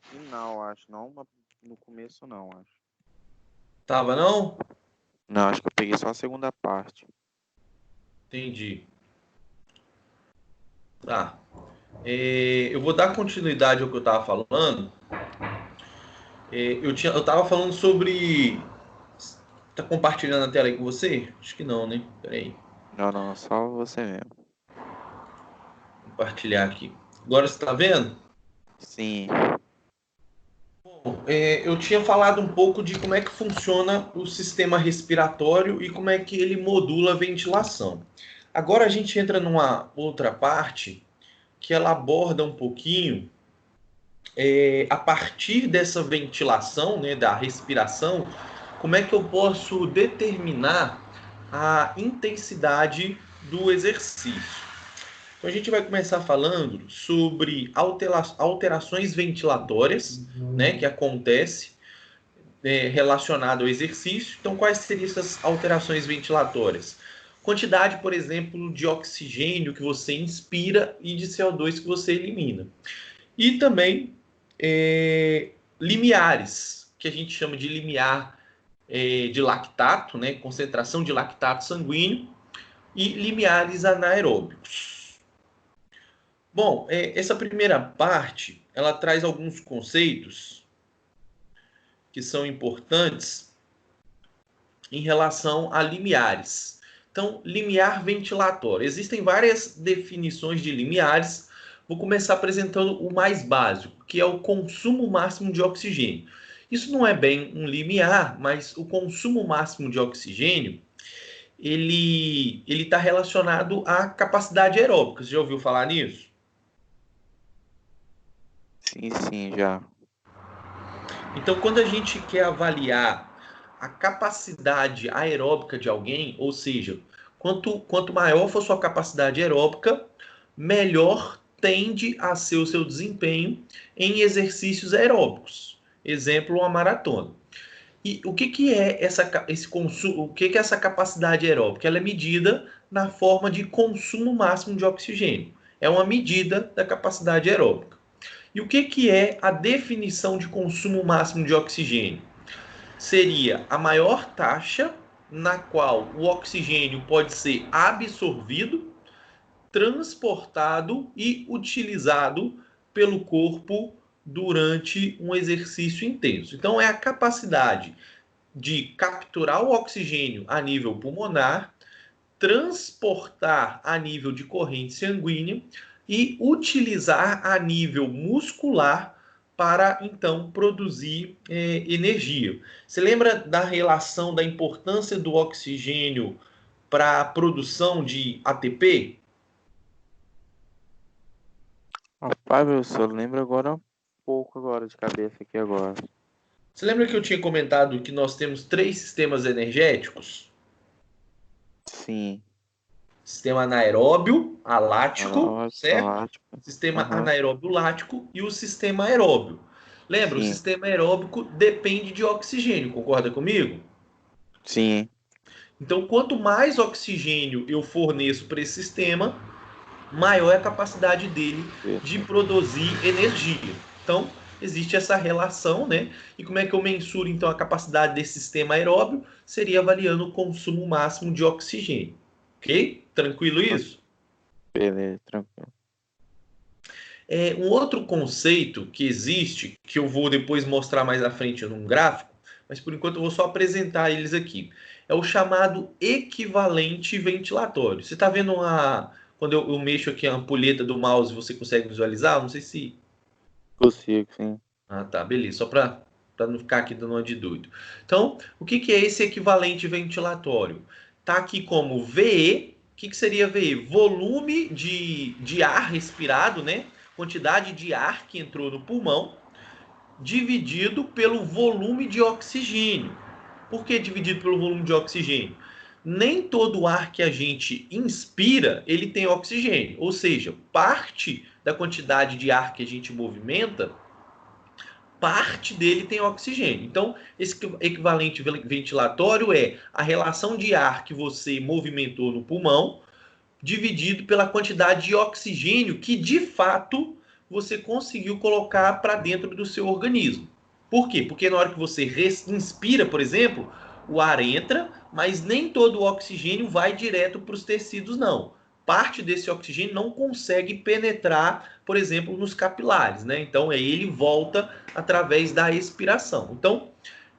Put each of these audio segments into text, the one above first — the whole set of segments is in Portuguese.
final, acho. Não no começo, não, acho. Tava, não? Não, acho que eu peguei só a segunda parte. Entendi. Tá. Eu vou dar continuidade ao que eu tava falando. Eu tava falando sobre. Tá compartilhando a tela aí com você? Acho que não, né? Peraí. Não, não, só você mesmo. Compartilhar aqui. Agora você tá vendo? Sim, Eu tinha falado um pouco de como é que funciona o sistema respiratório e como é que ele modula a ventilação. Agora a gente entra numa outra parte que ela aborda um pouquinho, a partir dessa ventilação, né, da respiração, como é que eu posso determinar a intensidade do exercício. Então a gente vai começar falando sobre alterações ventilatórias, né, que acontece relacionado ao exercício. Então, quais seriam essas alterações ventilatórias? Quantidade, por exemplo, de oxigênio que você inspira e de CO2 que você elimina. E também limiares, que a gente chama de limiar de lactato, né, concentração de lactato sanguíneo, e limiares anaeróbicos. Bom, essa primeira parte, ela traz alguns conceitos que são importantes em relação a limiares. Então, limiar ventilatório. Existem várias definições de limiares. Vou começar apresentando o mais básico, que é o consumo máximo de oxigênio. Isso não é bem um limiar, mas o consumo máximo de oxigênio ele está relacionado à capacidade aeróbica. Você já ouviu falar nisso? sim, sim, já. Então, quando a gente quer avaliar a capacidade aeróbica de alguém, ou seja, quanto maior for sua capacidade aeróbica, melhor tende a ser o seu desempenho em exercícios aeróbicos. Exemplo, uma maratona. E o que, que é esse consumo? O que, que é essa capacidade aeróbica? Ela é medida na forma de consumo máximo de oxigênio. É uma medida da capacidade aeróbica. E o que, que é a definição de consumo máximo de oxigênio? Seria a maior taxa na qual o oxigênio pode ser absorvido, transportado e utilizado pelo corpo durante um exercício intenso. Então, é a capacidade de capturar o oxigênio a nível pulmonar, transportar a nível de corrente sanguínea e utilizar a nível muscular para então produzir energia. Você lembra da relação da importância do oxigênio para a produção de ATP? Rapaz, meu senhor, lembro agora um pouco agora de cabeça aqui agora. Você lembra que eu tinha comentado que nós temos três sistemas energéticos? Sim, Sistema anaeróbio, alático, certo? alático. Sistema Aham, anaeróbio lático e o sistema aeróbio. Lembra, o sim, sistema aeróbico depende de oxigênio, concorda comigo? sim. Então, quanto mais oxigênio eu forneço para esse sistema, maior é a capacidade dele de produzir energia. Então, existe essa relação, né? E como é que eu mensuro então a capacidade desse sistema aeróbio? Seria avaliando o consumo máximo de oxigênio. Ok? Tranquilo isso? Beleza, tranquilo. Um outro conceito que existe, que eu vou depois mostrar mais à frente num gráfico, mas por enquanto eu vou só apresentar eles aqui. É o chamado equivalente ventilatório. Você está vendo quando eu mexo aqui a ampulheta do mouse, você consegue visualizar? Não sei se. Consigo, sim. Ah, tá, beleza. Só para não ficar aqui dando uma de doido. Então, o que, que é esse equivalente ventilatório? Tá aqui como VE. O que, que seria VE? Volume de ar respirado, né? Quantidade de ar que entrou no pulmão, dividido pelo volume de oxigênio. Por que dividido pelo volume de oxigênio? Nem todo ar que a gente inspira, ele tem oxigênio. Ou seja, parte da quantidade de ar que a gente movimenta, parte dele tem oxigênio. Então, esse equivalente ventilatório é a relação de ar que você movimentou no pulmão, dividido pela quantidade de oxigênio que de fato você conseguiu colocar para dentro do seu organismo. Por quê? Porque na hora que você inspira, por exemplo, o ar entra, mas nem todo o oxigênio vai direto para os tecidos, não. Parte desse oxigênio não consegue penetrar, por exemplo, nos capilares, né? Então, aí ele volta através da expiração. Então,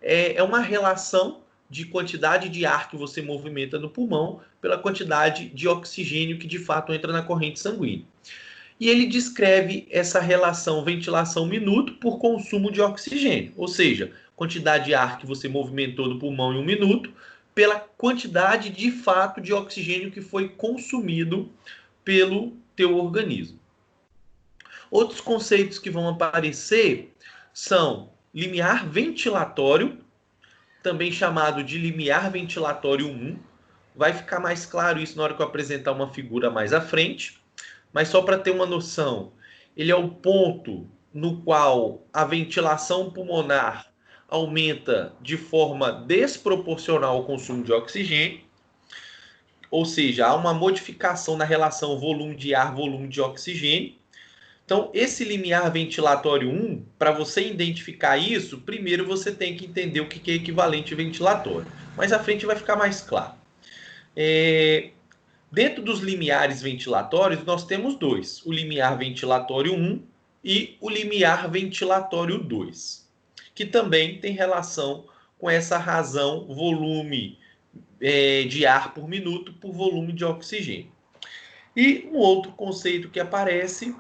é uma relação de quantidade de ar que você movimenta no pulmão pela quantidade de oxigênio que de fato entra na corrente sanguínea. E ele descreve essa relação ventilação-minuto por consumo de oxigênio, ou seja, quantidade de ar que você movimentou no pulmão em 1 minuto pela quantidade de fato de oxigênio que foi consumido pelo teu organismo. Outros conceitos que vão aparecer são limiar ventilatório, também chamado de limiar ventilatório 1. Vai ficar mais claro isso na hora que eu apresentar uma figura mais à frente. Mas só para ter uma noção, ele é o ponto no qual a ventilação pulmonar aumenta de forma desproporcional ao consumo de oxigênio. Ou seja, há uma modificação na relação volume de ar, volume de oxigênio. Então, esse limiar ventilatório 1, para você identificar isso, primeiro você tem que entender o que é equivalente ventilatório. Mais à frente vai ficar mais claro. Dentro dos limiares ventilatórios, nós temos dois. O limiar ventilatório 1 e o limiar ventilatório 2, que também tem relação com essa razão volume de ar por minuto por volume de oxigênio. E um outro conceito que aparece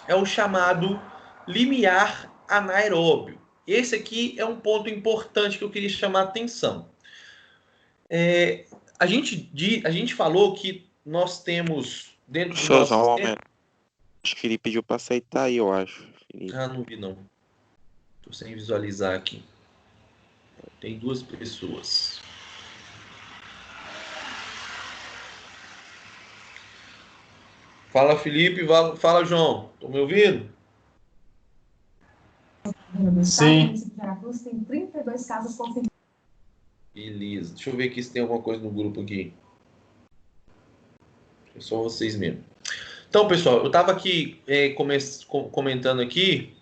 é o chamado limiar anaeróbio. Esse aqui é um ponto importante que eu queria chamar a atenção. A gente falou que nós temos dentro do nosso sistema... Acho que ele pediu para aceitar aí, eu acho. Felipe. Ah, não vi não. Estou sem visualizar aqui. Tem 2 pessoas. Fala, Felipe. Fala, João. Estão me ouvindo? Sim. Tem 32 casos confirmados. Beleza. Deixa eu ver aqui se tem alguma coisa no grupo aqui. É só vocês mesmo. Então, pessoal, eu estava aqui comentando aqui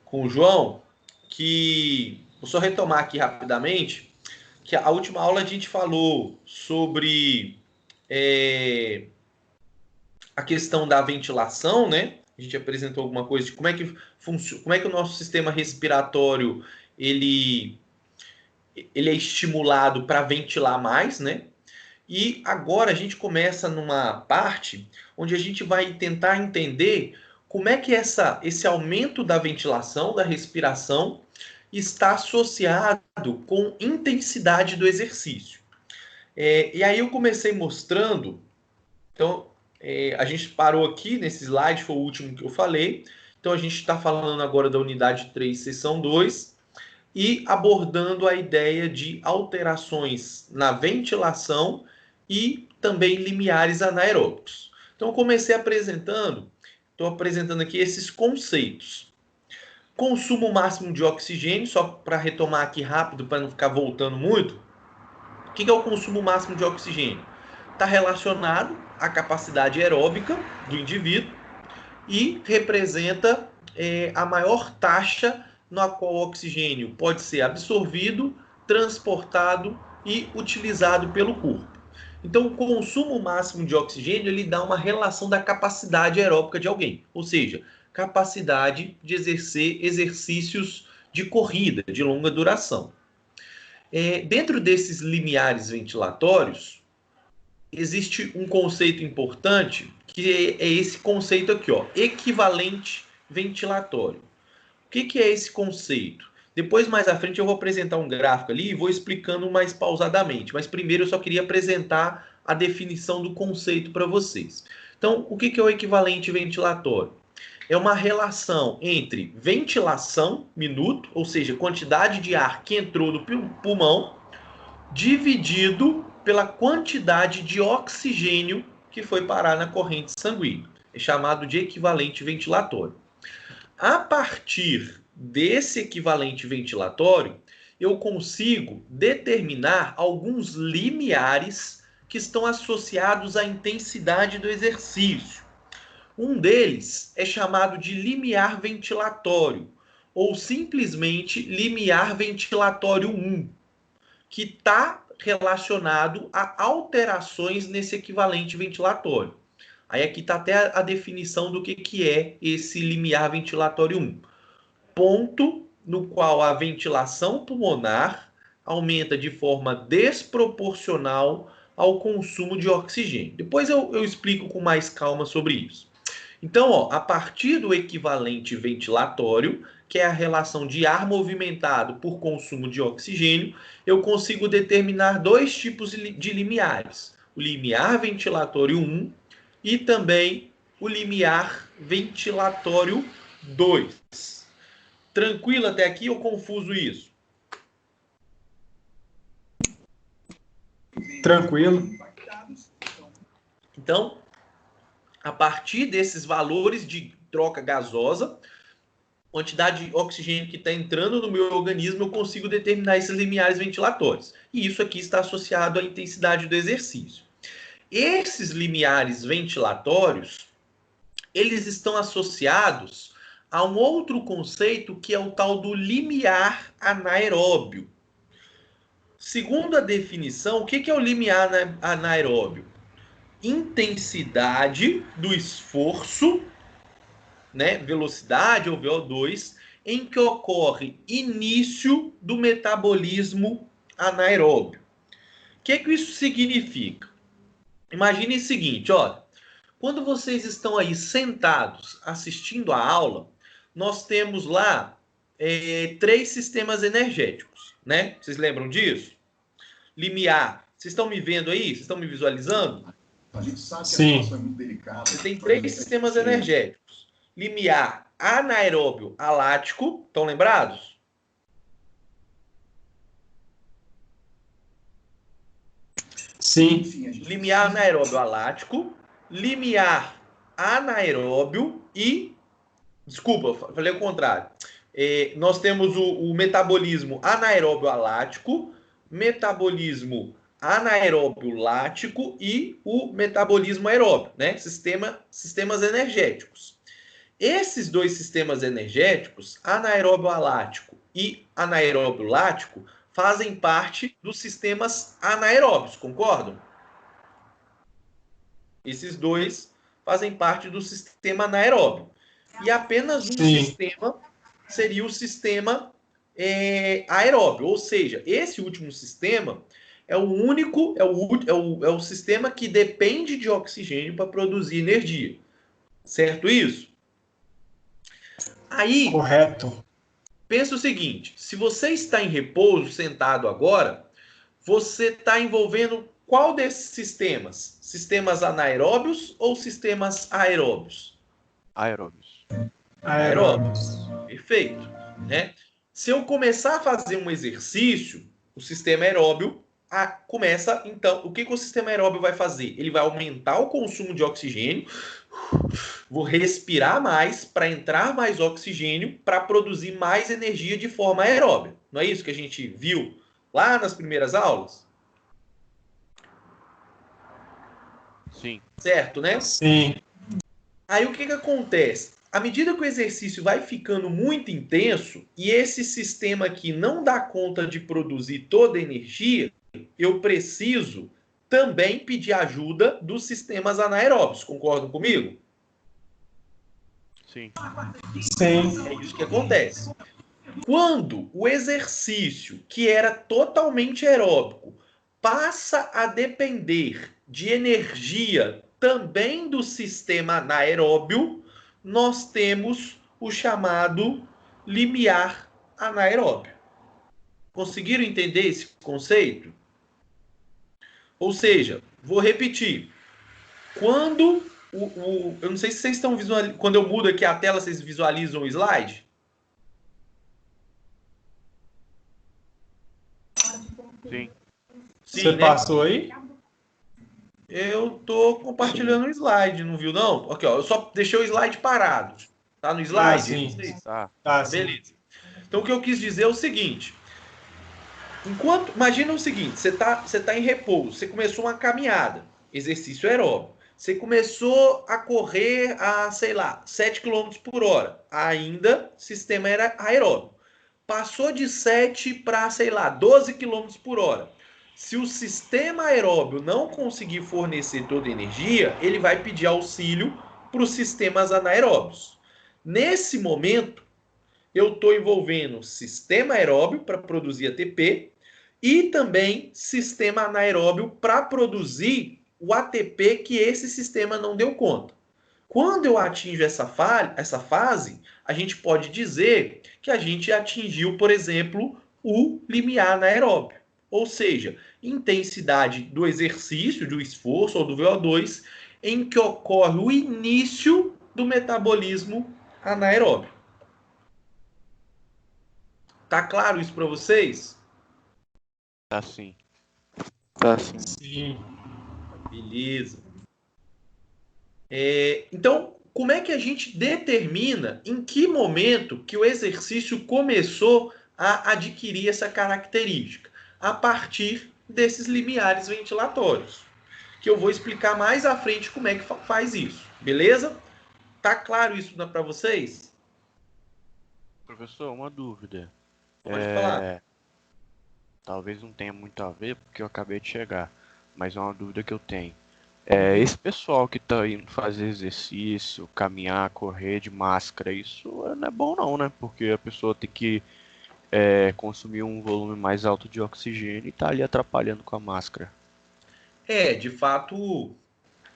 com o João que... Vou só retomar aqui rapidamente que a última aula a gente falou sobre a questão da ventilação, né? A gente apresentou alguma coisa de como é que funciona, como é que o nosso sistema respiratório ele é estimulado para ventilar mais, né? E agora a gente começa numa parte onde a gente vai tentar entender como é que esse aumento da ventilação, da respiração, está associado com intensidade do exercício. E aí eu comecei mostrando, então a gente parou aqui nesse slide, foi o último que eu falei, então a gente está falando agora da unidade 3, seção 2, e abordando a ideia de alterações na ventilação e também limiares anaeróbicos. Então eu comecei estou apresentando aqui esses conceitos. Consumo máximo de oxigênio, só para retomar aqui rápido, para não ficar voltando muito. O que é o consumo máximo de oxigênio? Está relacionado à capacidade aeróbica do indivíduo e representa a maior taxa na qual o oxigênio pode ser absorvido, transportado e utilizado pelo corpo. Então, o consumo máximo de oxigênio ele dá uma relação da capacidade aeróbica de alguém, ou seja, capacidade de exercer exercícios de corrida de longa duração. Dentro desses limiares ventilatórios, existe um conceito importante, que é esse conceito aqui, ó, equivalente ventilatório. O que é esse conceito? Depois, mais à frente, eu vou apresentar um gráfico ali e vou explicando mais pausadamente. Mas primeiro eu só queria apresentar a definição do conceito para vocês. Então, o que é o equivalente ventilatório? É uma relação entre ventilação, minuto, ou seja, quantidade de ar que entrou no pulmão, dividido pela quantidade de oxigênio que foi parar na corrente sanguínea. É chamado de equivalente ventilatório. A partir desse equivalente ventilatório, eu consigo determinar alguns limiares que estão associados à intensidade do exercício. Um deles é chamado de limiar ventilatório, ou simplesmente limiar ventilatório 1, que está relacionado a alterações nesse equivalente ventilatório. Aí aqui está até a definição do que é esse limiar ventilatório 1. Ponto no qual a ventilação pulmonar aumenta de forma desproporcional ao consumo de oxigênio. Depois eu explico com mais calma sobre isso. Então, ó, a partir do equivalente ventilatório, que é a relação de ar movimentado por consumo de oxigênio, eu consigo determinar dois tipos de limiares. O limiar ventilatório 1 e também o limiar ventilatório 2. Tranquilo até aqui ou confuso isso? Tranquilo. Então, a partir desses valores de troca gasosa, quantidade de oxigênio que está entrando no meu organismo, eu consigo determinar esses limiares ventilatórios. E isso aqui está associado à intensidade do exercício. Esses limiares ventilatórios, eles estão associados a um outro conceito que é o tal do limiar anaeróbio. Segundo a definição, o que é o limiar anaeróbio? Intensidade do esforço, né, velocidade ou VO2, em que ocorre início do metabolismo anaeróbio. O que isso significa? Imagine o seguinte, olha, quando vocês estão aí sentados assistindo a aula, nós temos lá 3 sistemas energéticos, né? Vocês lembram disso? Limiar. Vocês estão me vendo aí? Vocês estão me visualizando? A gente sabe que Sim. a situação é muito delicada. Você tem 3 sistemas energéticos. Limiar anaeróbio alático. Estão lembrados? Sim. Limiar anaeróbio alático. Limiar anaeróbio e... Desculpa, falei o contrário. Nós temos o metabolismo anaeróbio alático, metabolismo anaeróbio lático e o metabolismo aeróbio, né? Sistemas energéticos. Esses 2 sistemas energéticos, anaeróbio alático e anaeróbio lático, fazem parte dos sistemas anaeróbios, concordam? Esses 2 fazem parte do sistema anaeróbio. E apenas um sistema seria o sistema aeróbio, ou seja, esse último sistema é o único, é o sistema que depende de oxigênio para produzir energia. Certo isso? Aí, Correto. pensa o seguinte, se você está em repouso, sentado agora, você está envolvendo qual desses sistemas? Sistemas anaeróbios ou sistemas aeróbios? Aeróbios. Aeróbios. Perfeito. Né? Se eu começar a fazer um exercício, o sistema aeróbio começa, então, o que o sistema aeróbio vai fazer? Ele vai aumentar o consumo de oxigênio, vou respirar mais para entrar mais oxigênio para produzir mais energia de forma aeróbia. Não é isso que a gente viu lá nas primeiras aulas? Sim. Certo, né? Sim. Aí o que acontece? À medida que o exercício vai ficando muito intenso e esse sistema aqui não dá conta de produzir toda a energia, eu preciso também pedir ajuda dos sistemas anaeróbios. Concordam comigo? Sim. Sim. É isso que acontece. Quando o exercício, que era totalmente aeróbico, passa a depender de energia também do sistema anaeróbio, nós temos o chamado limiar anaeróbio. Conseguiram entender esse conceito? Ou seja, vou repetir. Quando eu não sei se vocês estão visualizando, quando eu mudo aqui a tela, vocês visualizam o slide? Sim. Sim, Você né? passou aí? Eu tô compartilhando o slide, não viu não? Aqui, ó, eu só deixei o slide parado. Tá no slide? Ah, sim. Tá. Tá, sim. Beleza. Então o que eu quis dizer é o seguinte. Imagina o seguinte, você tá em repouso, você começou uma caminhada, exercício aeróbico. Você começou a correr a, sei lá, 7 km por hora. Ainda sistema era aeróbio. Passou de 7 para, sei lá, 12 km por hora. Se o sistema aeróbio não conseguir fornecer toda a energia, ele vai pedir auxílio para os sistemas anaeróbios. Nesse momento, eu estou envolvendo sistema aeróbio para produzir ATP e também sistema anaeróbio para produzir o ATP que esse sistema não deu conta. Quando eu atinjo essa fase, a gente pode dizer que a gente atingiu, por exemplo, o limiar anaeróbio. Ou seja, intensidade do exercício, do esforço ou do VO2, em que ocorre o início do metabolismo anaeróbio. Tá claro isso para vocês? Tá sim. Tá sim. Sim. Beleza. Então, como é que a gente determina em que momento que o exercício começou a adquirir essa característica? A partir desses limiares ventilatórios, que eu vou explicar mais à frente como é que faz isso, beleza? Tá claro isso para vocês? Professor, uma dúvida. Pode falar. Talvez não tenha muito a ver, porque eu acabei de chegar, mas é uma dúvida que eu tenho. Esse pessoal que tá indo fazer exercício, caminhar, correr de máscara, isso não é bom não, né? Porque a pessoa tem que consumir um volume mais alto de oxigênio e tá ali atrapalhando com a máscara. De fato,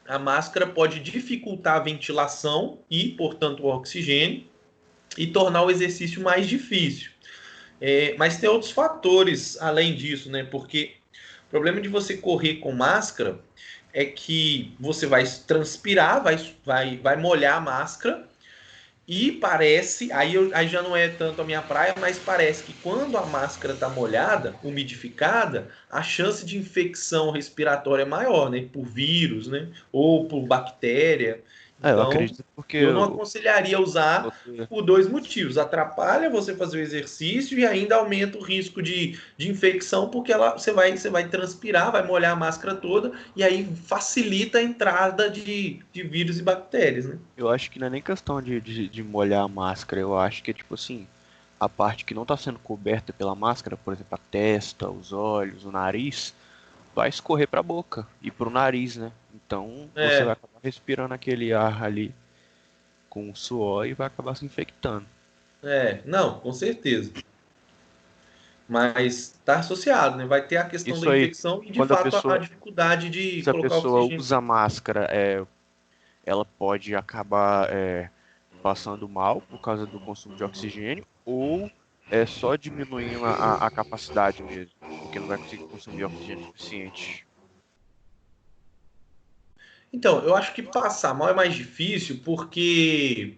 a máscara pode dificultar a ventilação e, portanto, o oxigênio e tornar o exercício mais difícil. Mas tem outros fatores além disso, né? Porque o problema de você correr com máscara é que você vai transpirar, vai molhar a máscara e parece, aí já não é tanto a minha praia, mas parece que quando a máscara está molhada, umidificada, a chance de infecção respiratória é maior, né? Por vírus, né? Ou por bactéria. Eu Então, acredito porque eu não aconselharia usar por dois motivos. Atrapalha você fazer o exercício e ainda aumenta o risco de infecção, porque você vai transpirar, vai molhar a máscara toda, e aí facilita a entrada de vírus e bactérias, né? eu acho que não é nem questão de molhar a máscara, eu acho que é tipo assim, a parte que não está sendo coberta pela máscara, por exemplo, a testa, os olhos, o nariz, vai escorrer para a boca e para o nariz, né? Então você vai acabar respirando aquele ar ali com suor e vai acabar se infectando. Não, com certeza. Mas está associado, né? Vai ter a questão Isso da aí, infecção e, de quando a fato, a pessoa, dificuldade de se a colocar pessoa oxigênio. usa máscara, ela pode acabar passando mal por causa do consumo de oxigênio, ou é só diminuindo a capacidade mesmo, porque não vai conseguir consumir oxigênio suficiente. Então, eu acho que passar mal é mais difícil porque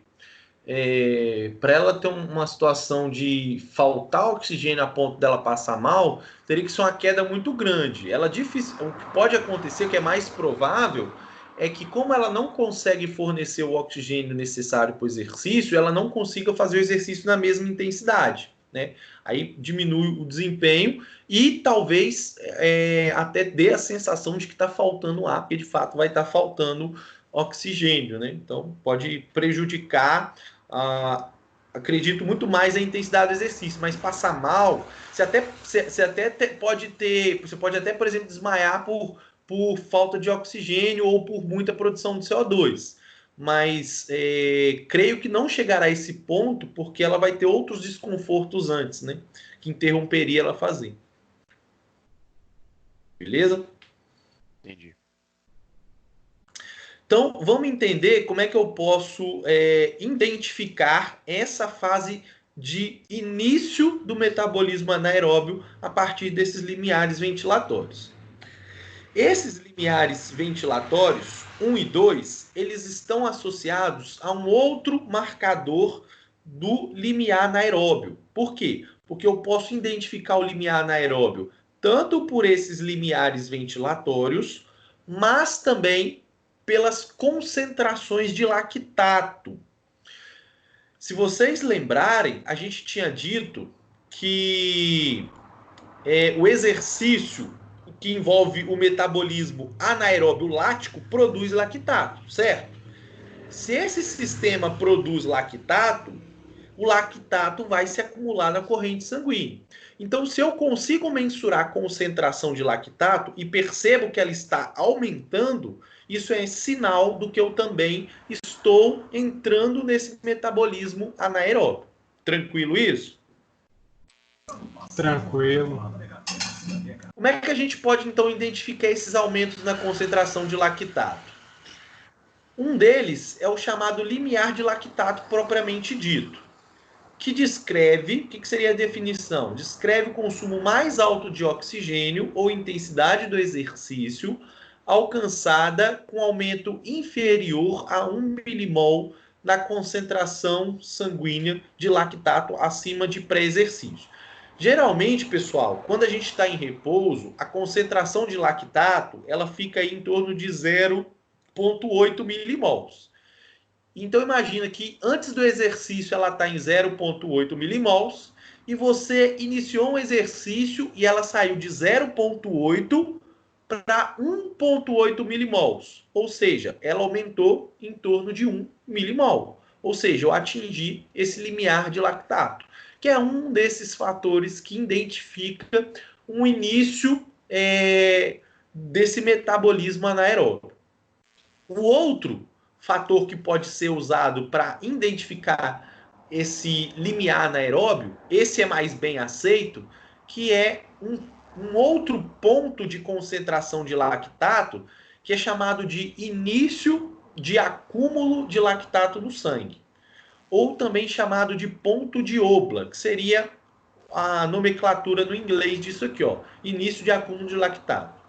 para ela ter uma situação de faltar oxigênio a ponto dela passar mal, teria que ser uma queda muito grande. Ela difícil, o que pode acontecer, o que é mais provável, é que como ela não consegue fornecer o oxigênio necessário para o exercício, ela não consiga fazer o exercício na mesma intensidade, né? Aí diminui o desempenho e talvez até dê a sensação de que está faltando ar, porque de fato vai estar faltando oxigênio, né? Então pode prejudicar acredito muito mais na intensidade do exercício, mas passar mal, você pode até, por exemplo, desmaiar por falta de oxigênio ou por muita produção de CO2. Mas creio que não chegará a esse ponto porque ela vai ter outros desconfortos antes, né? Que interromperia ela fazer. Beleza? Entendi. Então, vamos entender como é que eu posso identificar essa fase de início do metabolismo anaeróbio a partir desses limiares ventilatórios. Esses limiares ventilatórios, 1 e 2, eles estão associados a um outro marcador do limiar anaeróbio. Por quê? Porque eu posso identificar o limiar anaeróbio tanto por esses limiares ventilatórios, mas também pelas concentrações de lactato. Se vocês lembrarem, a gente tinha dito que o exercício, que envolve o metabolismo anaeróbio lático produz lactato, certo? Se esse sistema produz lactato, o lactato vai se acumular na corrente sanguínea. Então, se eu consigo mensurar a concentração de lactato e percebo que ela está aumentando, isso é sinal do que eu também estou entrando nesse metabolismo anaeróbio. Tranquilo isso? Tranquilo. Como é que a gente pode, então, identificar esses aumentos na concentração de lactato? Um deles é o chamado limiar de lactato propriamente dito, que descreve, o que seria a definição? Descreve o consumo mais alto de oxigênio ou intensidade do exercício alcançada com aumento inferior a 1 milimol na concentração sanguínea de lactato acima de pré-exercício. Geralmente, pessoal, quando a gente está em repouso, a concentração de lactato ela fica aí em torno de 0,8 milimols. Então, imagina que antes do exercício ela está em 0,8 milimols e você iniciou um exercício e ela saiu de 0,8 para 1,8 milimols. Ou seja, ela aumentou em torno de 1 milimol. Ou seja, eu atingi esse limiar de lactato, que é um desses fatores que identifica um início desse metabolismo anaeróbio. O outro fator que pode ser usado para identificar esse limiar anaeróbio, esse é mais bem aceito, que é um outro ponto de concentração de lactato, que é chamado de início de acúmulo de lactato no sangue, ou também chamado de ponto de Obla, que seria a nomenclatura no inglês disso aqui, ó, início de acúmulo de lactato.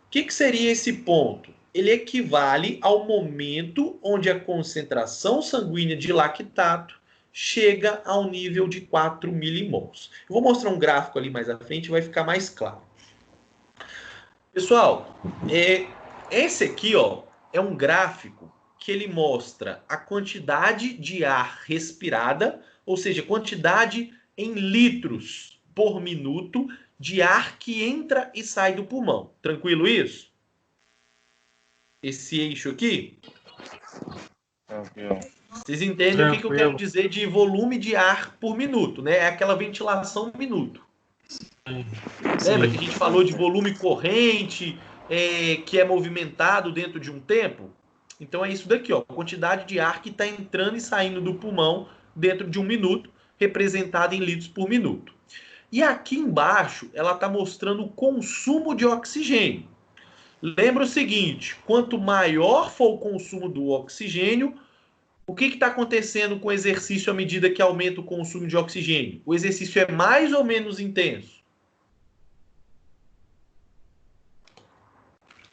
O que seria esse ponto? Ele equivale ao momento onde a concentração sanguínea de lactato chega ao nível de 4 milimols. Eu vou mostrar um gráfico ali mais à frente e vai ficar mais claro. Pessoal, esse aqui ó, é um gráfico que ele mostra a quantidade de ar respirada, ou seja, quantidade em litros por minuto de ar que entra e sai do pulmão. Tranquilo isso? Esse eixo aqui? Tranquilo. Vocês entendem o que eu quero dizer de volume de ar por minuto, né? É aquela ventilação minuto. Lembra que a gente falou de volume corrente, que é movimentado dentro de um tempo? Então é isso daqui, ó, a quantidade de ar que está entrando e saindo do pulmão dentro de um minuto, representada em litros por minuto. E aqui embaixo, ela está mostrando o consumo de oxigênio. Lembra o seguinte, quanto maior for o consumo do oxigênio, o que está acontecendo com o exercício à medida que aumenta o consumo de oxigênio? O exercício é mais ou menos intenso?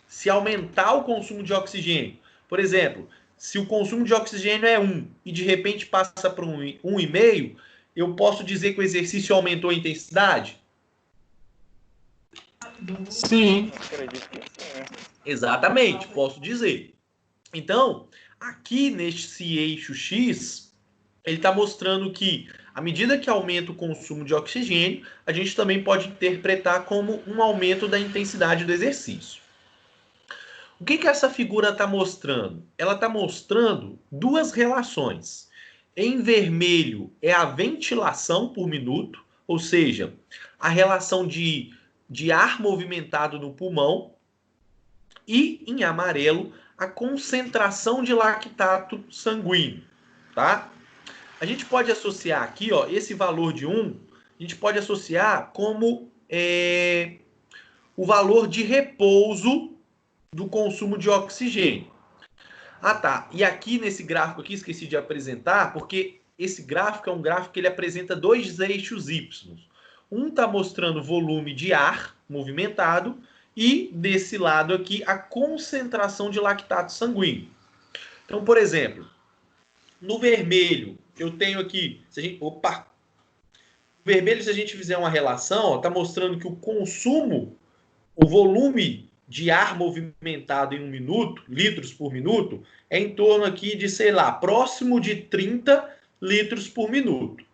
Se aumentar o consumo de oxigênio, por exemplo, se o consumo de oxigênio é 1 e de repente passa para 1,5, eu posso dizer que o exercício aumentou a intensidade? Sim. Acredito que sim. Exatamente, posso dizer. Então, aqui nesse eixo X, ele está mostrando que, à medida que aumenta o consumo de oxigênio, a gente também pode interpretar como um aumento da intensidade do exercício. O que essa figura está mostrando? Ela está mostrando duas relações. Em vermelho é a ventilação por minuto, ou seja, a relação de ar movimentado no pulmão, e em amarelo a concentração de lactato sanguíneo, tá? A gente pode associar aqui, ó, esse valor de 1, a gente pode associar como o valor de repouso do consumo de oxigênio. Ah, tá. E aqui nesse gráfico aqui, esqueci de apresentar, porque esse gráfico é um gráfico que ele apresenta dois eixos Y. Um está mostrando volume de ar movimentado e, desse lado aqui, a concentração de lactato sanguíneo. Então, por exemplo, no vermelho, eu tenho aqui... vermelho, se a gente fizer uma relação, está mostrando que o consumo, o volume de ar movimentado em 1 minuto, litros por minuto, é em torno aqui de, sei lá, próximo de 30 litros por minuto.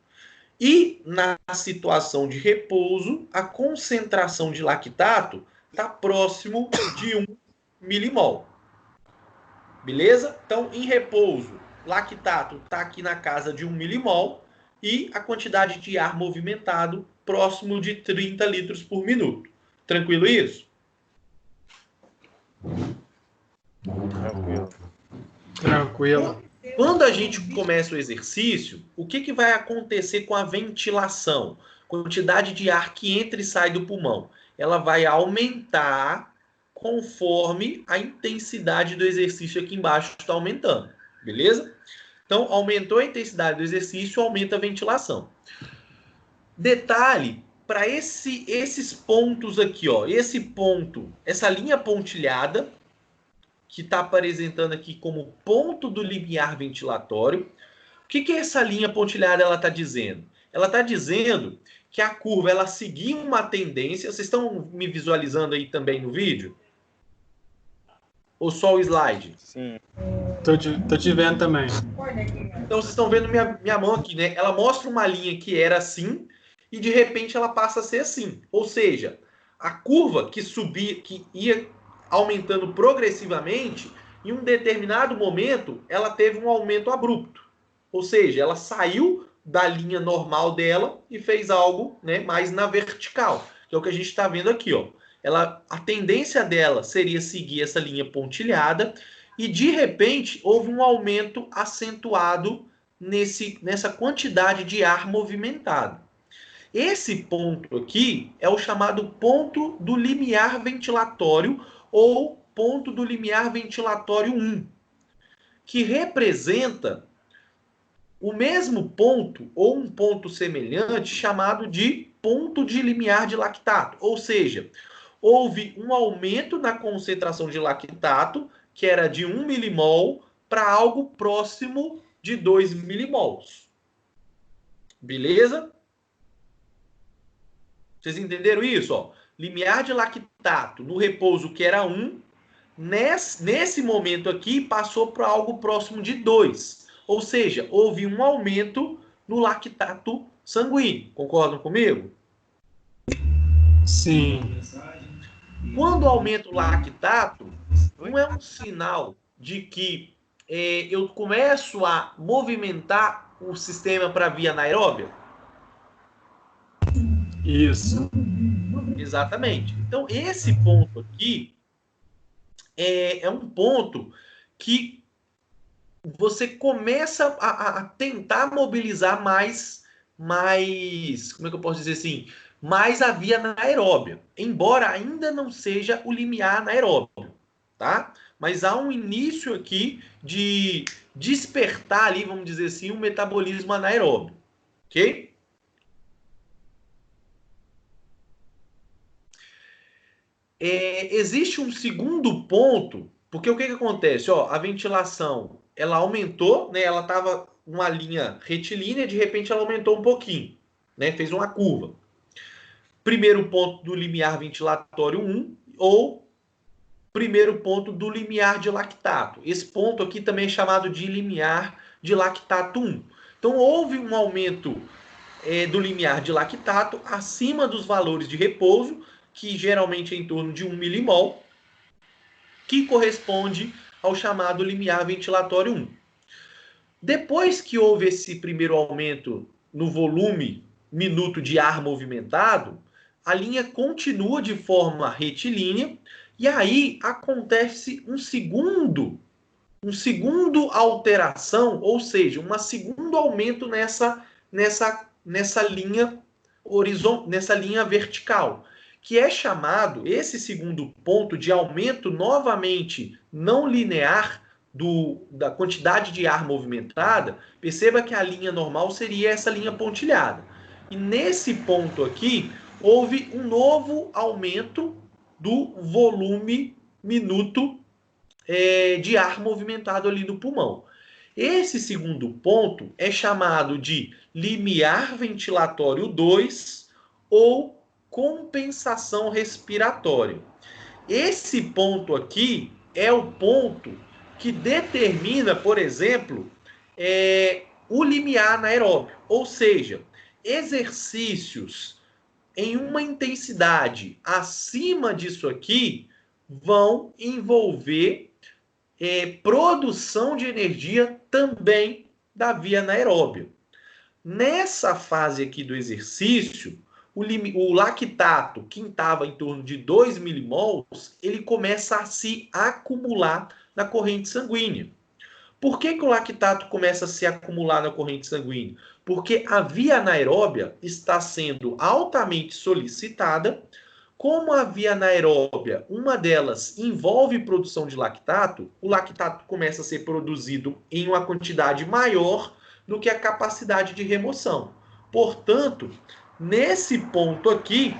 E na situação de repouso, a concentração de lactato está próximo de 1 milimol. Beleza? Então, em repouso, lactato está aqui na casa de 1 milimol e a quantidade de ar movimentado próximo de 30 litros por minuto. Tranquilo isso? Tranquilo. Tranquilo. Quando a gente começa o exercício, o que vai acontecer com a ventilação? Quantidade de ar que entra e sai do pulmão. Ela vai aumentar conforme a intensidade do exercício aqui embaixo está aumentando. Beleza? Então, aumentou a intensidade do exercício, aumenta a ventilação. Detalhe, para esses pontos aqui, ó, esse ponto, essa linha pontilhada, que está apresentando aqui como ponto do limiar ventilatório. O que essa linha pontilhada ela está dizendo? Ela está dizendo que a curva ela seguia uma tendência. Vocês estão me visualizando aí também no vídeo? Ou só o slide? Sim. Tô te vendo também. Então vocês estão vendo minha mão aqui, né? Ela mostra uma linha que era assim e de repente ela passa a ser assim. Ou seja, a curva que subia, que ia aumentando progressivamente, em um determinado momento, ela teve um aumento abrupto. Ou seja, ela saiu da linha normal dela e fez algo, né, mais na vertical, que é o que a gente está vendo aqui, ó. A tendência dela seria seguir essa linha pontilhada e, de repente, houve um aumento acentuado nessa quantidade de ar movimentado. Esse ponto aqui é o chamado ponto do limiar ventilatório ou ponto do limiar ventilatório 1, que representa o mesmo ponto ou um ponto semelhante chamado de ponto de limiar de lactato. Ou seja, houve um aumento na concentração de lactato, que era de 1 milimol, para algo próximo de 2 milimols. Beleza? Vocês entenderam isso? Ó? Limiar de lactato no repouso que era 1, nesse momento aqui passou para algo próximo de 2. Ou seja, houve um aumento no lactato sanguíneo. Concordam comigo? Sim. Quando aumenta o lactato, não é um sinal de que eu começo a movimentar o sistema para a via anaeróbia? Isso. Exatamente. Então, esse ponto aqui é um ponto que você começa a tentar mobilizar mais, como é que eu posso dizer assim? Mais a via anaeróbia, embora ainda não seja o limiar anaeróbio, tá? Mas há um início aqui de despertar ali, vamos dizer assim, um metabolismo anaeróbio, ok? Existe um segundo ponto, porque o que acontece? Ó, a ventilação ela aumentou, né? Ela estava uma linha retilínea, de repente ela aumentou um pouquinho, né? Fez uma curva. Primeiro ponto do limiar ventilatório 1 ou primeiro ponto do limiar de lactato. Esse ponto aqui também é chamado de limiar de lactato 1. Então houve um aumento do limiar de lactato acima dos valores de repouso, que geralmente é em torno de 1 milimol, que corresponde ao chamado limiar ventilatório 1. Depois que houve esse primeiro aumento no volume minuto de ar movimentado, a linha continua de forma retilínea e aí acontece um segundo alteração, ou seja, um segundo aumento nessa linha nessa linha vertical, que é chamado, esse segundo ponto, de aumento novamente não linear da quantidade de ar movimentada. Perceba que a linha normal seria essa linha pontilhada. E nesse ponto aqui, houve um novo aumento do volume minuto de ar movimentado ali no pulmão. Esse segundo ponto é chamado de limiar ventilatório 2 ou compensação respiratória. Esse ponto aqui é o ponto que determina, por exemplo, o limiar anaeróbio, ou seja, exercícios em uma intensidade acima disso aqui vão envolver produção de energia também da via anaeróbia. Nessa fase aqui do exercício, o lactato, que estava em torno de 2 milimols, ele começa a se acumular na corrente sanguínea. Por que o lactato começa a se acumular na corrente sanguínea? Porque a via anaeróbia está sendo altamente solicitada. Como a via anaeróbia, uma delas envolve produção de lactato, o lactato começa a ser produzido em uma quantidade maior do que a capacidade de remoção. Portanto, nesse ponto aqui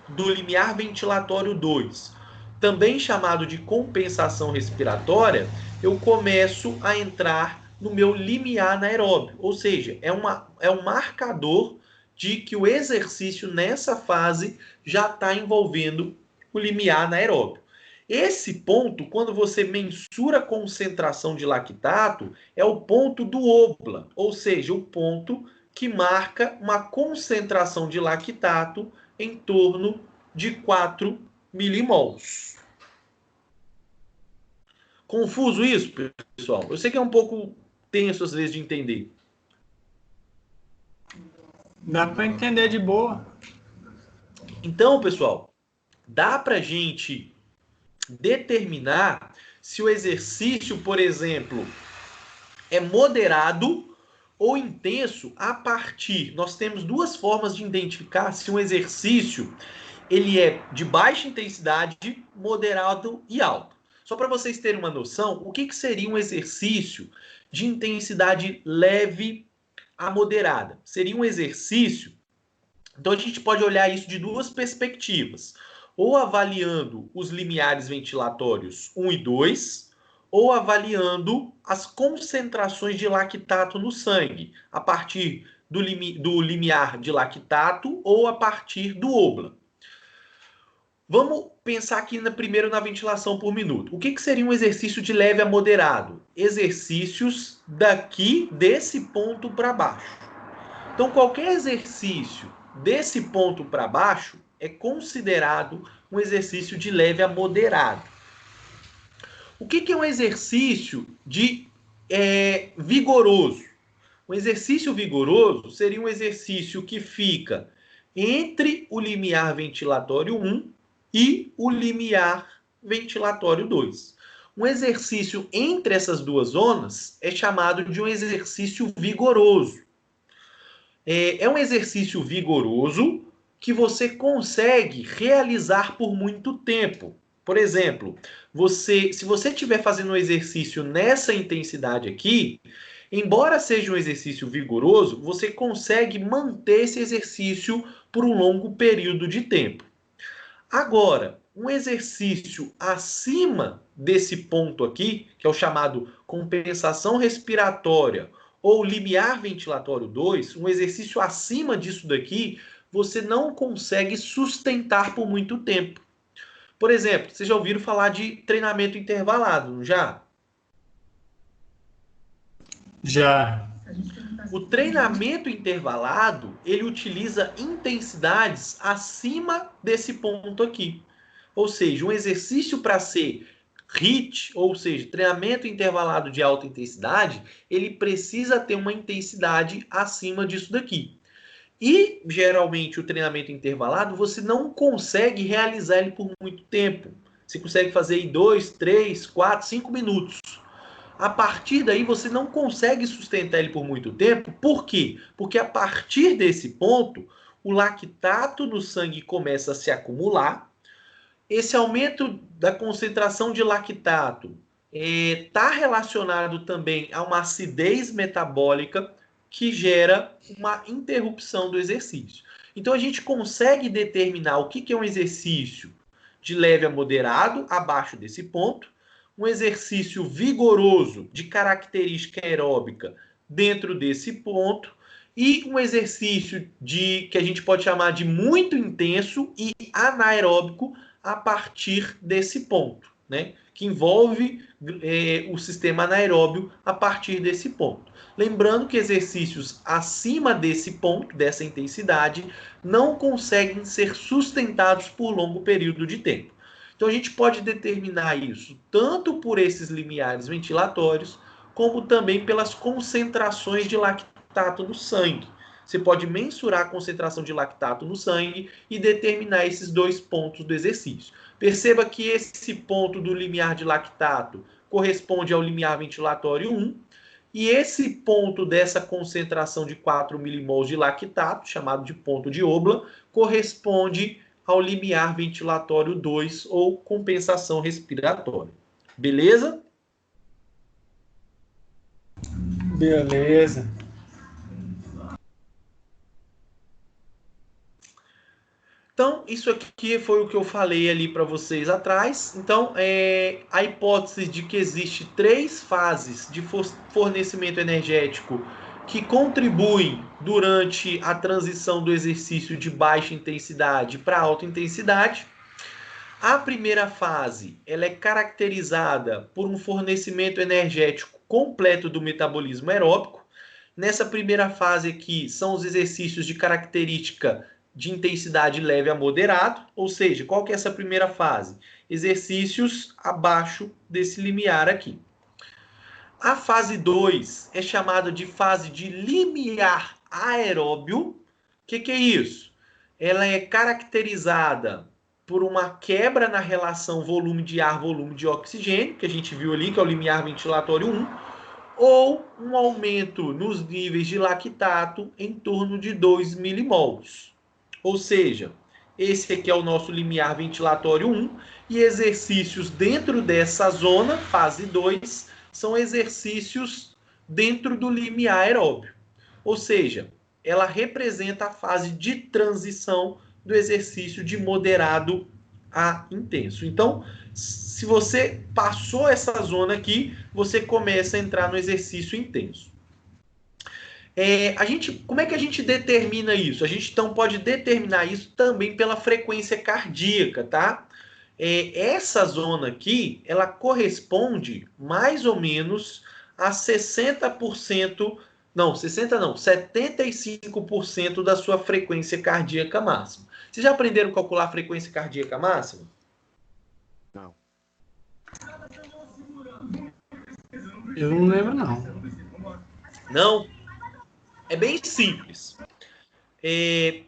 do limiar ventilatório 2, também chamado de compensação respiratória, eu começo a entrar no meu limiar anaeróbio, ou seja, é um marcador de que o exercício nessa fase já está envolvendo o limiar anaeróbio. Esse ponto, quando você mensura a concentração de lactato, é o ponto do Obla, ou seja, o ponto que marca uma concentração de lactato em torno de 4 milimols. Confuso isso, pessoal? Eu sei que é um pouco tenso às vezes de entender. Dá para entender de boa. Então, pessoal, dá para a gente determinar se o exercício, por exemplo, é moderado ou intenso a partir... Nós temos duas formas de identificar se um exercício ele é de baixa intensidade, moderado e alto. Só para vocês terem uma noção, o que seria um exercício de intensidade leve a moderada? Seria um exercício... Então a gente pode olhar isso de duas perspectivas. Ou avaliando os limiares ventilatórios 1 e 2, ou avaliando as concentrações de lactato no sangue, a partir do limiar de lactato ou a partir do Obla. Vamos pensar aqui primeiro na ventilação por minuto. O que seria um exercício de leve a moderado? Exercícios daqui, desse ponto para baixo. Então, qualquer exercício desse ponto para baixo é considerado um exercício de leve a moderado. O que é um exercício de vigoroso? Um exercício vigoroso seria um exercício que fica entre o limiar ventilatório 1 e o limiar ventilatório 2. Um exercício entre essas duas zonas é chamado de um exercício vigoroso. É um exercício vigoroso que você consegue realizar por muito tempo. Por exemplo, se você estiver fazendo um exercício nessa intensidade aqui, embora seja um exercício vigoroso, você consegue manter esse exercício por um longo período de tempo. Agora, um exercício acima desse ponto aqui, que é o chamado compensação respiratória ou limiar ventilatório 2, um exercício acima disso daqui, você não consegue sustentar por muito tempo. Por exemplo, vocês já ouviram falar de treinamento intervalado, não já? Já. O treinamento intervalado, ele utiliza intensidades acima desse ponto aqui. Ou seja, um exercício para ser HIIT, ou seja, treinamento intervalado de alta intensidade, ele precisa ter uma intensidade acima disso daqui. E, geralmente, o treinamento intervalado, você não consegue realizar ele por muito tempo. Você consegue fazer em 2, 3, 4, 5 minutos. A partir daí, você não consegue sustentar ele por muito tempo. Por quê? Porque a partir desse ponto, o lactato no sangue começa a se acumular. Esse aumento da concentração de lactato está relacionado também a uma acidez metabólica que gera uma interrupção do exercício. Então, a gente consegue determinar o que é um exercício de leve a moderado, abaixo desse ponto, um exercício vigoroso de característica aeróbica dentro desse ponto, e um exercício que a gente pode chamar de muito intenso e anaeróbico a partir desse ponto. né, que envolve o sistema anaeróbio a partir desse ponto. Lembrando que exercícios acima desse ponto, dessa intensidade, não conseguem ser sustentados por longo período de tempo. Então a gente pode determinar isso tanto por esses limiares ventilatórios, como também pelas concentrações de lactato no sangue. Você pode mensurar a concentração de lactato no sangue e determinar esses dois pontos do exercício. Perceba que esse ponto do limiar de lactato corresponde ao limiar ventilatório 1, e esse ponto dessa concentração de 4 milimols de lactato, chamado de ponto de Obla, corresponde ao limiar ventilatório 2, ou compensação respiratória. Beleza? Beleza. Então, isso aqui foi o que eu falei ali para vocês atrás. Então, a hipótese de que existe 3 fases de fornecimento energético que contribuem durante a transição do exercício de baixa intensidade para alta intensidade. A primeira fase, ela é caracterizada por um fornecimento energético completo do metabolismo aeróbico. Nessa primeira fase aqui, são os exercícios de característica de intensidade leve a moderado, ou seja, qual que é essa primeira fase? Exercícios abaixo desse limiar aqui. A fase 2 é chamada de fase de limiar aeróbio. O que é isso? Ela é caracterizada por uma quebra na relação volume de ar, volume de oxigênio, que a gente viu ali, que é o limiar ventilatório 1, ou um aumento nos níveis de lactato em torno de 2 milimols. Ou seja, esse aqui é o nosso limiar ventilatório 1, e exercícios dentro dessa zona, fase 2, são exercícios dentro do limiar aeróbio. Ou seja, ela representa a fase de transição do exercício de moderado a intenso. Então, se você passou essa zona aqui, você começa a entrar no exercício intenso. Como é que a gente determina isso? A gente então pode determinar isso também pela frequência cardíaca, tá? Essa zona aqui, ela corresponde mais ou menos a 60%, não, 60 não, 75% da sua frequência cardíaca máxima. Vocês já aprenderam a calcular a frequência cardíaca máxima? Não. Eu não lembro, não. Não? É bem simples.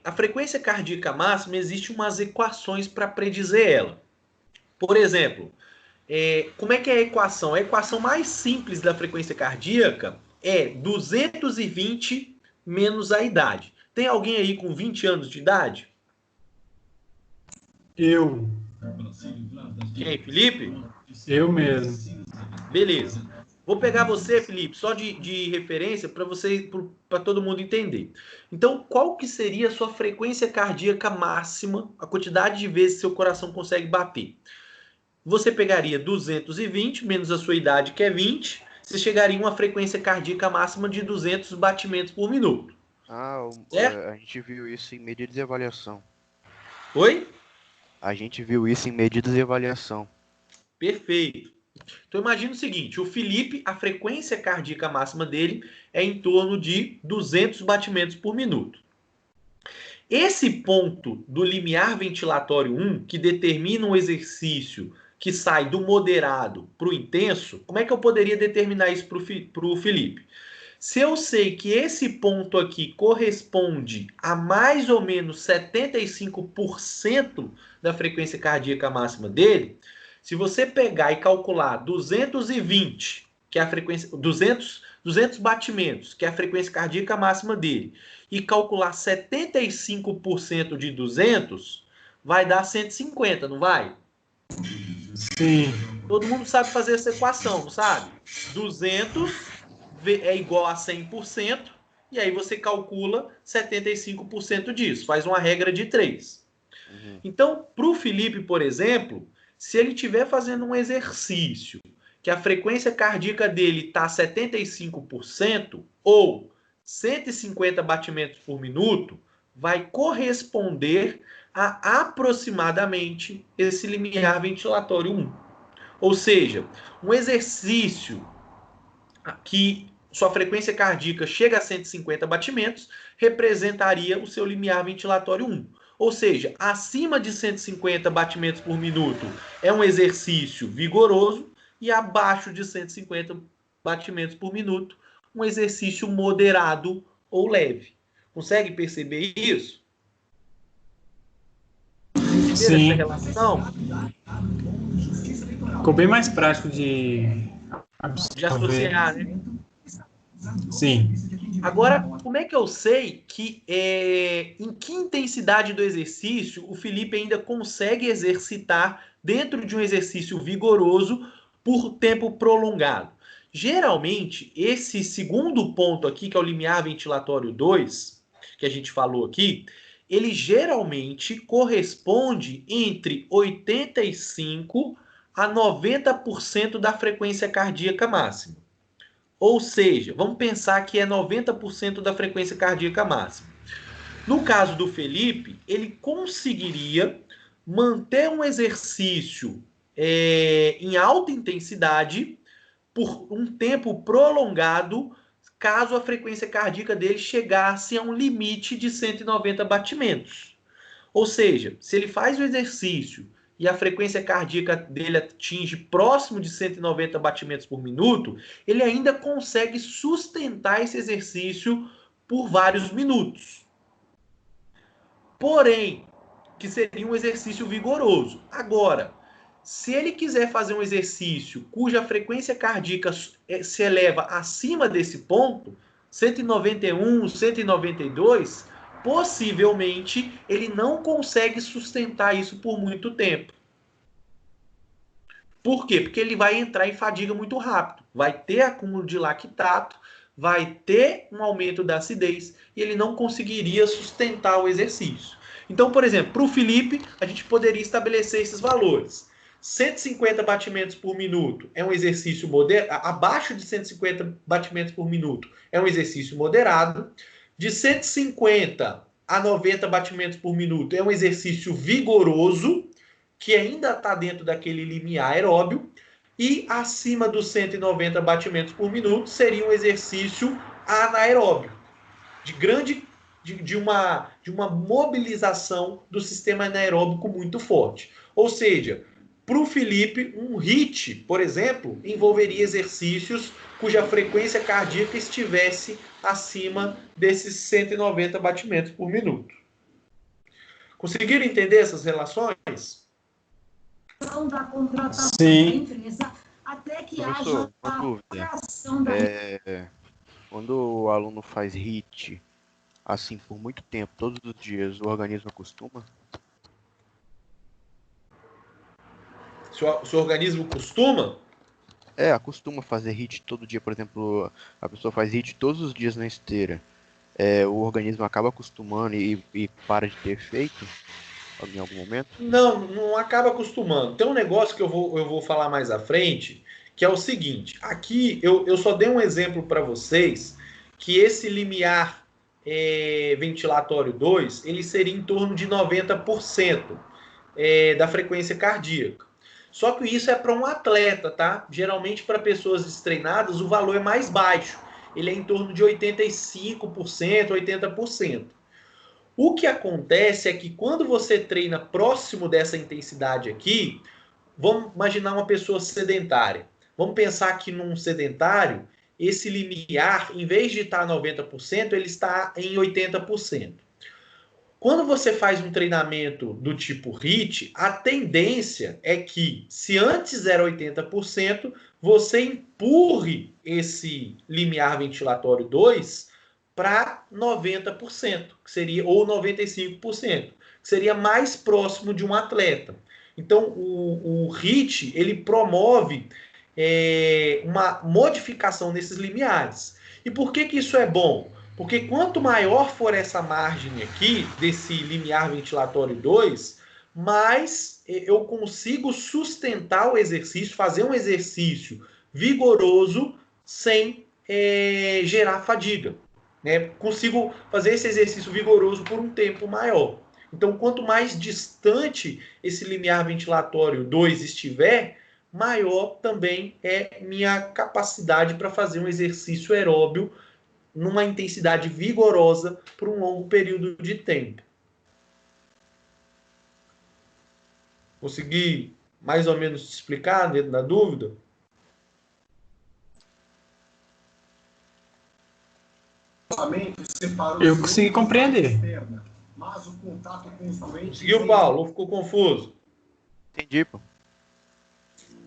A frequência cardíaca máxima, existe umas equações para predizer ela. Por exemplo, como é que é a equação? A equação mais simples da frequência cardíaca é 220 menos a idade. Tem alguém aí com 20 anos de idade? Eu. Quem, Felipe? Eu mesmo. Beleza. Vou pegar você, Felipe, só de referência para todo mundo entender. Então, qual que seria a sua frequência cardíaca máxima, a quantidade de vezes seu coração consegue bater? Você pegaria 220 menos a sua idade, que é 20, você chegaria a uma frequência cardíaca máxima de 200 batimentos por minuto. A gente viu isso em medidas de avaliação. Oi? A gente viu isso em medidas de avaliação. Perfeito. Então imagina o seguinte, o Felipe, a frequência cardíaca máxima dele é em torno de 200 batimentos por minuto. Esse ponto do limiar ventilatório 1, que determina um exercício que sai do moderado para o intenso, como é que eu poderia determinar isso para o Felipe? Se eu sei que esse ponto aqui corresponde a mais ou menos 75% da frequência cardíaca máxima dele, se você pegar e calcular 220, que é a frequência, 200 batimentos, que é a frequência cardíaca máxima dele, e calcular 75% de 200, vai dar 150, não vai? Sim. Todo mundo sabe fazer essa equação, não sabe? 200 é igual a 100%, e aí você calcula 75% disso, faz uma regra de 3. Então, para o Felipe, por exemplo, se ele estiver fazendo um exercício que a frequência cardíaca dele está 75% ou 150 batimentos por minuto, vai corresponder a aproximadamente esse limiar ventilatório 1. Ou seja, um exercício que sua frequência cardíaca chega a 150 batimentos, representaria o seu limiar ventilatório 1. Ou seja, acima de 150 batimentos por minuto é um exercício vigoroso e abaixo de 150 batimentos por minuto, um exercício moderado ou leve. Consegue perceber isso? Sim. Essa relação Ficou bem mais prático de de absorver. associar, né? Sim. Agora, como é que eu sei que em que intensidade do exercício o Felipe ainda consegue exercitar dentro de um exercício vigoroso por tempo prolongado? Geralmente, esse segundo ponto aqui, que é o limiar ventilatório 2, que a gente falou aqui, ele geralmente corresponde entre 85% a 90% da frequência cardíaca máxima. Ou seja, vamos pensar que é 90% da frequência cardíaca máxima. No caso do Felipe, ele conseguiria manter um exercício em alta intensidade por um tempo prolongado, caso a frequência cardíaca dele chegasse a um limite de 190 batimentos. Ou seja, se ele faz o exercício e a frequência cardíaca dele atinge próximo de 190 batimentos por minuto, ele ainda consegue sustentar esse exercício por vários minutos. Porém, que seria um exercício vigoroso. Agora, se ele quiser fazer um exercício cuja frequência cardíaca se eleva acima desse ponto, 191, 192, possivelmente ele não consegue sustentar isso por muito tempo. Por quê? Porque ele vai entrar em fadiga muito rápido. Vai ter acúmulo de lactato, vai ter um aumento da acidez e ele não conseguiria sustentar o exercício. Então, por exemplo, para o Felipe, a gente poderia estabelecer esses valores. 150 batimentos por minuto é um exercício moderado, abaixo de 150 batimentos por minuto é um exercício moderado. De 150 a 90 batimentos por minuto é um exercício vigoroso, que ainda está dentro daquele limiar aeróbio, e acima dos 190 batimentos por minuto seria um exercício anaeróbio, de uma mobilização do sistema anaeróbico muito forte. Ou seja, para o Felipe, um HIIT, por exemplo, envolveria exercícios cuja frequência cardíaca estivesse acima desses 190 batimentos por minuto. Conseguiram entender essas relações? Da contratação Sim. da empresa até que haja Professor, uma a dúvida. criação da Quando o aluno faz HIIT, assim, por muito tempo, todos os dias, o organismo acostuma? Seu organismo costuma? Acostuma fazer HIIT todo dia, por exemplo, a pessoa faz HIIT todos os dias na esteira. O organismo acaba acostumando e para de ter efeito em algum momento? Não acaba acostumando. Tem um negócio que eu vou falar mais à frente, que é o seguinte. Aqui eu só dei um exemplo para vocês, que esse limiar ventilatório 2, ele seria em torno de 90% da frequência cardíaca. Só que isso é para um atleta, tá? Geralmente para pessoas destreinadas o valor é mais baixo. Ele é em torno de 85%, 80%. O que acontece é que quando você treina próximo dessa intensidade aqui, vamos imaginar uma pessoa sedentária. Vamos pensar que num sedentário, esse limiar, em vez de estar 90%, ele está em 80%. Quando você faz um treinamento do tipo HIIT, a tendência é que, se antes era 80%, você empurre esse limiar ventilatório 2 para 90%, que seria, ou 95%, que seria mais próximo de um atleta. Então, o HIIT, ele promove uma modificação nesses limiares. E por que isso é bom? Porque quanto maior for essa margem aqui, desse limiar ventilatório 2, mais eu consigo sustentar o exercício, fazer um exercício vigoroso sem gerar fadiga. Né? Consigo fazer esse exercício vigoroso por um tempo maior. Então, quanto mais distante esse limiar ventilatório 2 estiver, maior também é minha capacidade para fazer um exercício aeróbio numa intensidade vigorosa por um longo período de tempo. Consegui mais ou menos te explicar dentro da dúvida? Eu consegui compreender. Conseguiu, Paulo? Ou ficou confuso? Entendi, pô.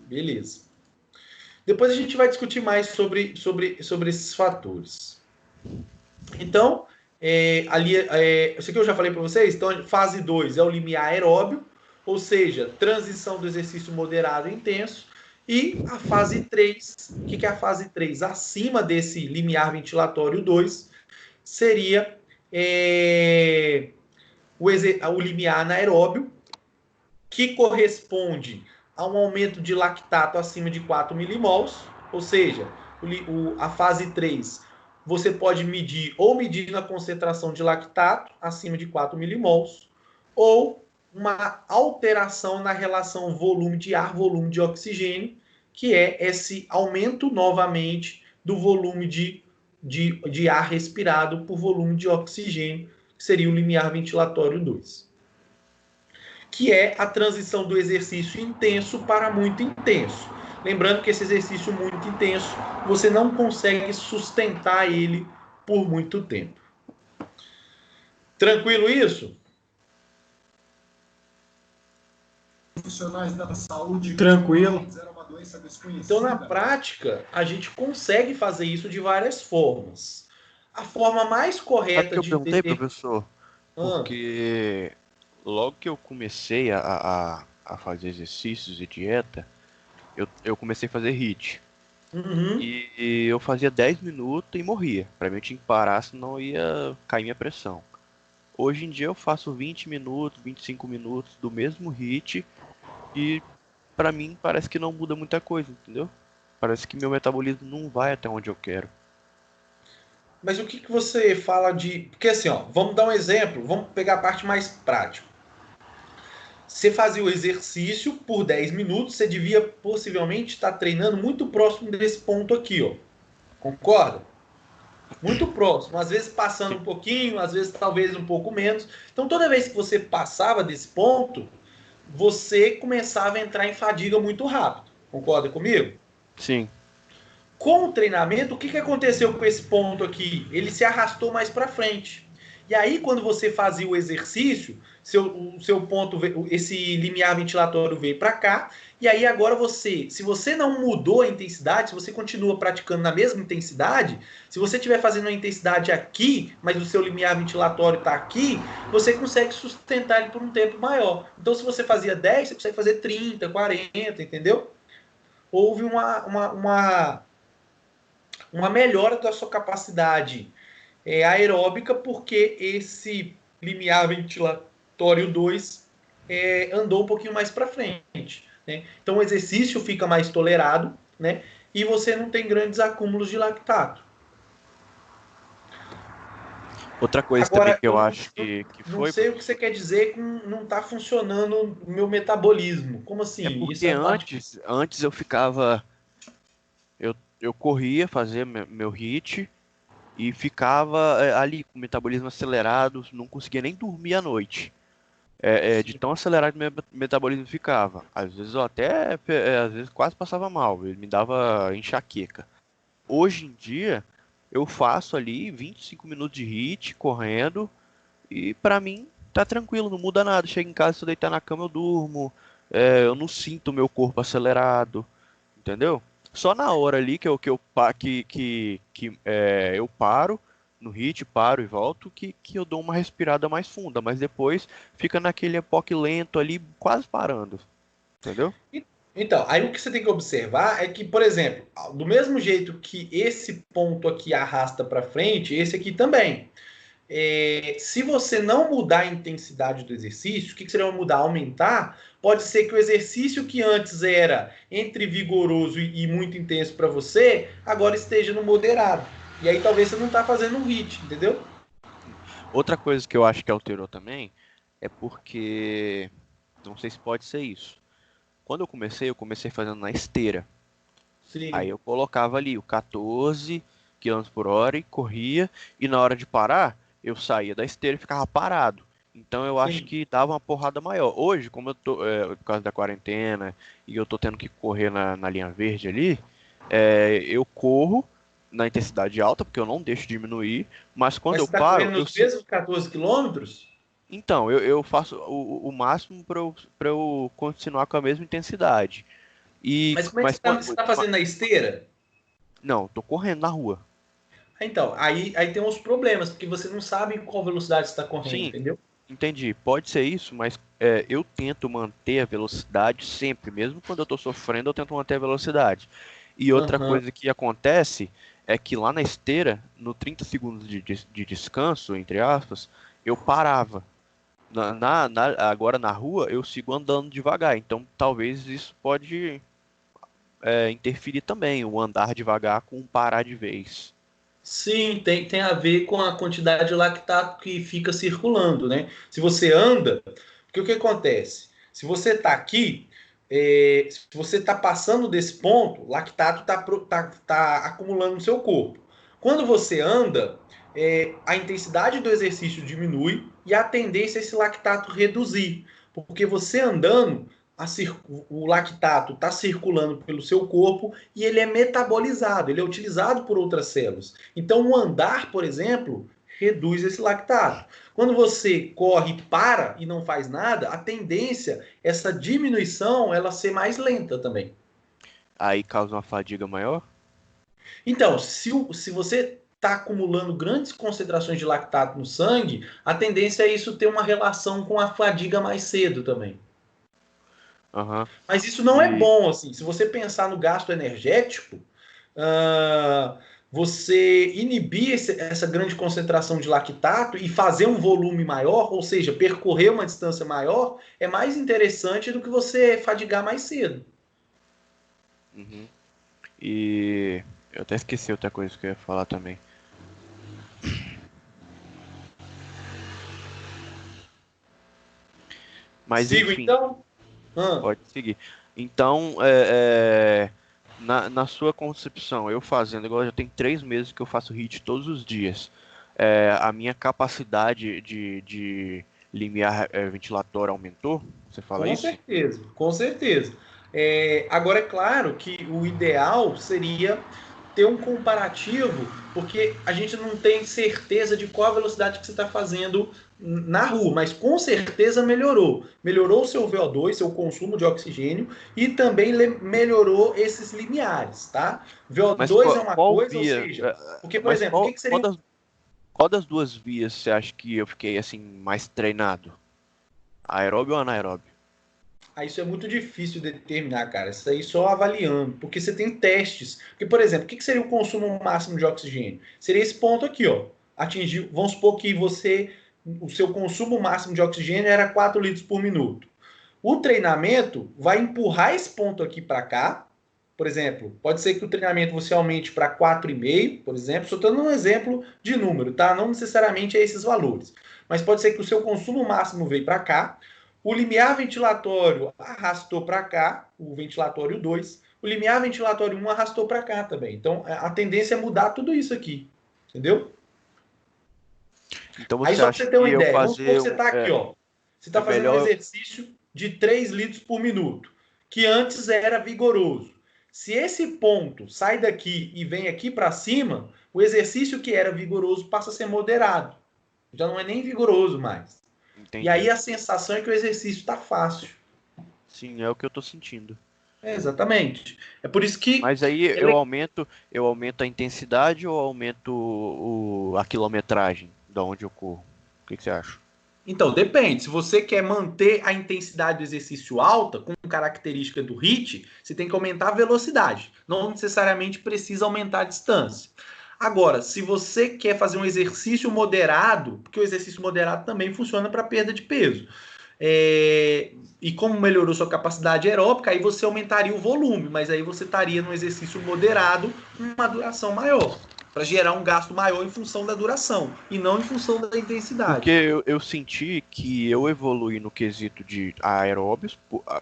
Beleza. Depois a gente vai discutir mais sobre esses fatores. Então, isso aqui eu já falei para vocês. Então, fase 2 é o limiar aeróbio, ou seja, transição do exercício moderado e intenso. E a fase 3, o que é a fase 3? Acima desse limiar ventilatório 2, seria o limiar anaeróbio, que corresponde a um aumento de lactato acima de 4 milimols, ou seja, a fase 3, você pode medir na concentração de lactato acima de 4 milimols, ou uma alteração na relação volume de ar, volume de oxigênio, que é esse aumento novamente do volume de ar respirado por volume de oxigênio, que seria o limiar ventilatório 2. Que é a transição do exercício intenso para muito intenso. Lembrando que esse exercício muito intenso, você não consegue sustentar ele por muito tempo. Tranquilo isso? Profissionais da saúde. Tranquilo. Então, na prática, a gente consegue fazer isso de várias formas. A forma mais correta de... Eu perguntei, professor, porque logo que eu comecei a fazer exercícios e dieta, eu comecei a fazer HIIT. Uhum. E eu fazia 10 minutos e morria. Pra mim eu tinha que parar, senão ia cair minha pressão. Hoje em dia eu faço 20 minutos, 25 minutos do mesmo HIIT e pra mim parece que não muda muita coisa, entendeu? Parece que meu metabolismo não vai até onde eu quero. Mas o que você fala de... Porque assim, vamos dar um exemplo, vamos pegar a parte mais prática. Você fazia o exercício por 10 minutos, você devia possivelmente estar treinando muito próximo desse ponto aqui, Concorda? Muito próximo. Às vezes passando um pouquinho, às vezes talvez um pouco menos. Então, toda vez que você passava desse ponto, você começava a entrar em fadiga muito rápido. Concorda comigo? Sim. Com o treinamento, o que aconteceu com esse ponto aqui? Ele se arrastou mais para frente. E aí, quando você fazia o exercício, o seu ponto, esse limiar ventilatório veio para cá, e aí agora se você não mudou a intensidade, se você continua praticando na mesma intensidade, se você estiver fazendo a intensidade aqui, mas o seu limiar ventilatório está aqui, você consegue sustentar ele por um tempo maior. Então, se você fazia 10, você consegue fazer 30, 40, entendeu? Houve uma melhora da sua capacidade aeróbica, porque esse limiar ventilatório 2 andou um pouquinho mais para frente. Né? Então o exercício fica mais tolerado, né? E você não tem grandes acúmulos de lactato. Outra coisa agora, também que eu acho que foi... Não sei o que você quer dizer com não está funcionando o meu metabolismo. Como assim? É porque antes eu ficava... Eu corria, fazia meu HIIT e ficava ali com o metabolismo acelerado, não conseguia nem dormir à noite. De tão acelerado meu metabolismo ficava. Às vezes eu até, às vezes quase passava mal, ele me dava enxaqueca. Hoje em dia, eu faço ali 25 minutos de HIIT, correndo, e pra mim tá tranquilo, não muda nada. Chego em casa, se eu deitar na cama eu durmo, eu não sinto o meu corpo acelerado, entendeu? Só na hora ali que eu paro no HIIT, paro e volto, que eu dou uma respirada mais funda, mas depois fica naquele epoque lento ali, quase parando, entendeu? Então, aí o que você tem que observar é que, por exemplo, do mesmo jeito que esse ponto aqui arrasta para frente, esse aqui também. Se você não mudar a intensidade do exercício, o que você vai mudar? Aumentar? Pode ser que o exercício que antes era entre vigoroso e muito intenso para você, agora esteja no moderado. E aí talvez você não está fazendo um HIIT, entendeu? Outra coisa que eu acho que alterou também é porque, não sei se pode ser isso, Quando eu comecei fazendo na esteira. Sim. Aí eu colocava ali o 14 quilômetros por hora e corria, e na hora de parar, eu saía da esteira e ficava parado. Então eu acho Sim. que dava uma porrada maior. Hoje, como eu tô, por causa da quarentena, e eu tô tendo que correr na linha verde ali, eu corro na intensidade alta, porque eu não deixo diminuir, mas quando Mas eu você está paro, correndo nos mesmos 14 quilômetros? então, eu faço o máximo para eu continuar com a mesma intensidade. Mas como é que você está fazendo na esteira? Não, tô correndo na rua. Então, aí tem uns problemas, porque você não sabe qual velocidade você está correndo, Sim, entendeu? entendi. Pode ser isso, mas eu tento manter a velocidade sempre, mesmo quando eu tô sofrendo, eu tento manter a velocidade. E outra Aham. coisa que acontece é que lá na esteira, no 30 segundos de descanso, entre aspas, eu parava. Agora na rua, eu sigo andando devagar, então talvez isso pode interferir também, o andar devagar com o parar de vez. Sim, tem a ver com a quantidade de lactato que fica circulando, né? Se você anda, porque o que acontece? Se você está aqui, se você está passando desse ponto, lactato tá acumulando no seu corpo. Quando você anda, a intensidade do exercício diminui e a tendência é esse lactato reduzir. Porque você andando, o lactato está circulando pelo seu corpo e ele é metabolizado, ele é utilizado por outras células. Então, o andar, por exemplo, reduz esse lactato. Quando você corre, para e não faz nada, a tendência, essa diminuição, ela ser mais lenta também. Aí causa uma fadiga maior? Então, se você está acumulando grandes concentrações de lactato no sangue, a tendência é isso ter uma relação com a fadiga mais cedo também. Aham. Mas isso não é E, bom, assim. Se você pensar no gasto energético, uh, você inibir essa grande concentração de lactato e fazer um volume maior, ou seja, percorrer uma distância maior, é mais interessante do que você fadigar mais cedo. uhum. E eu até esqueci outra coisa que eu ia falar também. Mas Sigo enfim, então? Ah, pode seguir. Então, na sua concepção, eu fazendo, agora já tem 3 meses que eu faço HIIT todos os dias. A minha capacidade de limiar ventilatório aumentou? Você fala com isso? certeza, com certeza. Agora, é claro que o ideal seria ter um comparativo, porque a gente não tem certeza de qual a velocidade que você está fazendo na rua, mas com certeza melhorou. Melhorou o seu VO2, seu consumo de oxigênio, e também melhorou esses limiares, tá? Mas VO2 é uma qual coisa, ou via? seja, porque, por Mas exemplo, o que qual seria. qual das duas vias você acha que eu fiquei assim mais treinado? Aeróbio ou anaeróbio? Isso é muito difícil de determinar, cara. Isso aí só avaliando, porque você tem testes. Porque, por exemplo, o que seria o consumo máximo de oxigênio? Seria esse ponto aqui, ó. Atingir, vamos supor que o seu consumo máximo de oxigênio era 4 litros por minuto. O treinamento vai empurrar esse ponto aqui para cá. Por exemplo, pode ser que o treinamento você aumente para 4,5, por exemplo. Só estou dando um exemplo de número, tá? Não necessariamente é esses valores. Mas pode ser que o seu consumo máximo veio para cá. O limiar ventilatório arrastou para cá, o ventilatório 2. O limiar ventilatório 1 arrastou para cá também. Então, a tendência é mudar tudo isso aqui. Entendeu? Então Aí você só para acha você ter uma que eu ideia, vamos supor que fazer você está aqui, ó. Você está é fazendo um melhor. exercício de 3 litros por minuto, que antes era vigoroso. Se esse ponto sai daqui e vem aqui para cima, o exercício que era vigoroso passa a ser moderado. Já não é nem vigoroso mais. E aí Entendi. a sensação é que o exercício está fácil. Sim, é o que eu tô sentindo. Exatamente. É por isso que Mas aí ele eu aumento a intensidade ou aumento a quilometragem da onde eu corro? O que você acha? Então, depende. Se você quer manter a intensidade do exercício alta, com característica do HIIT, você tem que aumentar a velocidade. Não necessariamente precisa aumentar a distância. Agora, se você quer fazer um exercício moderado, porque o exercício moderado também funciona para perda de peso. E como melhorou sua capacidade aeróbica, aí você aumentaria o volume, mas aí você estaria no exercício moderado com uma duração maior, para gerar um gasto maior em função da duração e não em função da Porque intensidade. eu senti que eu evolui no quesito de aeróbios,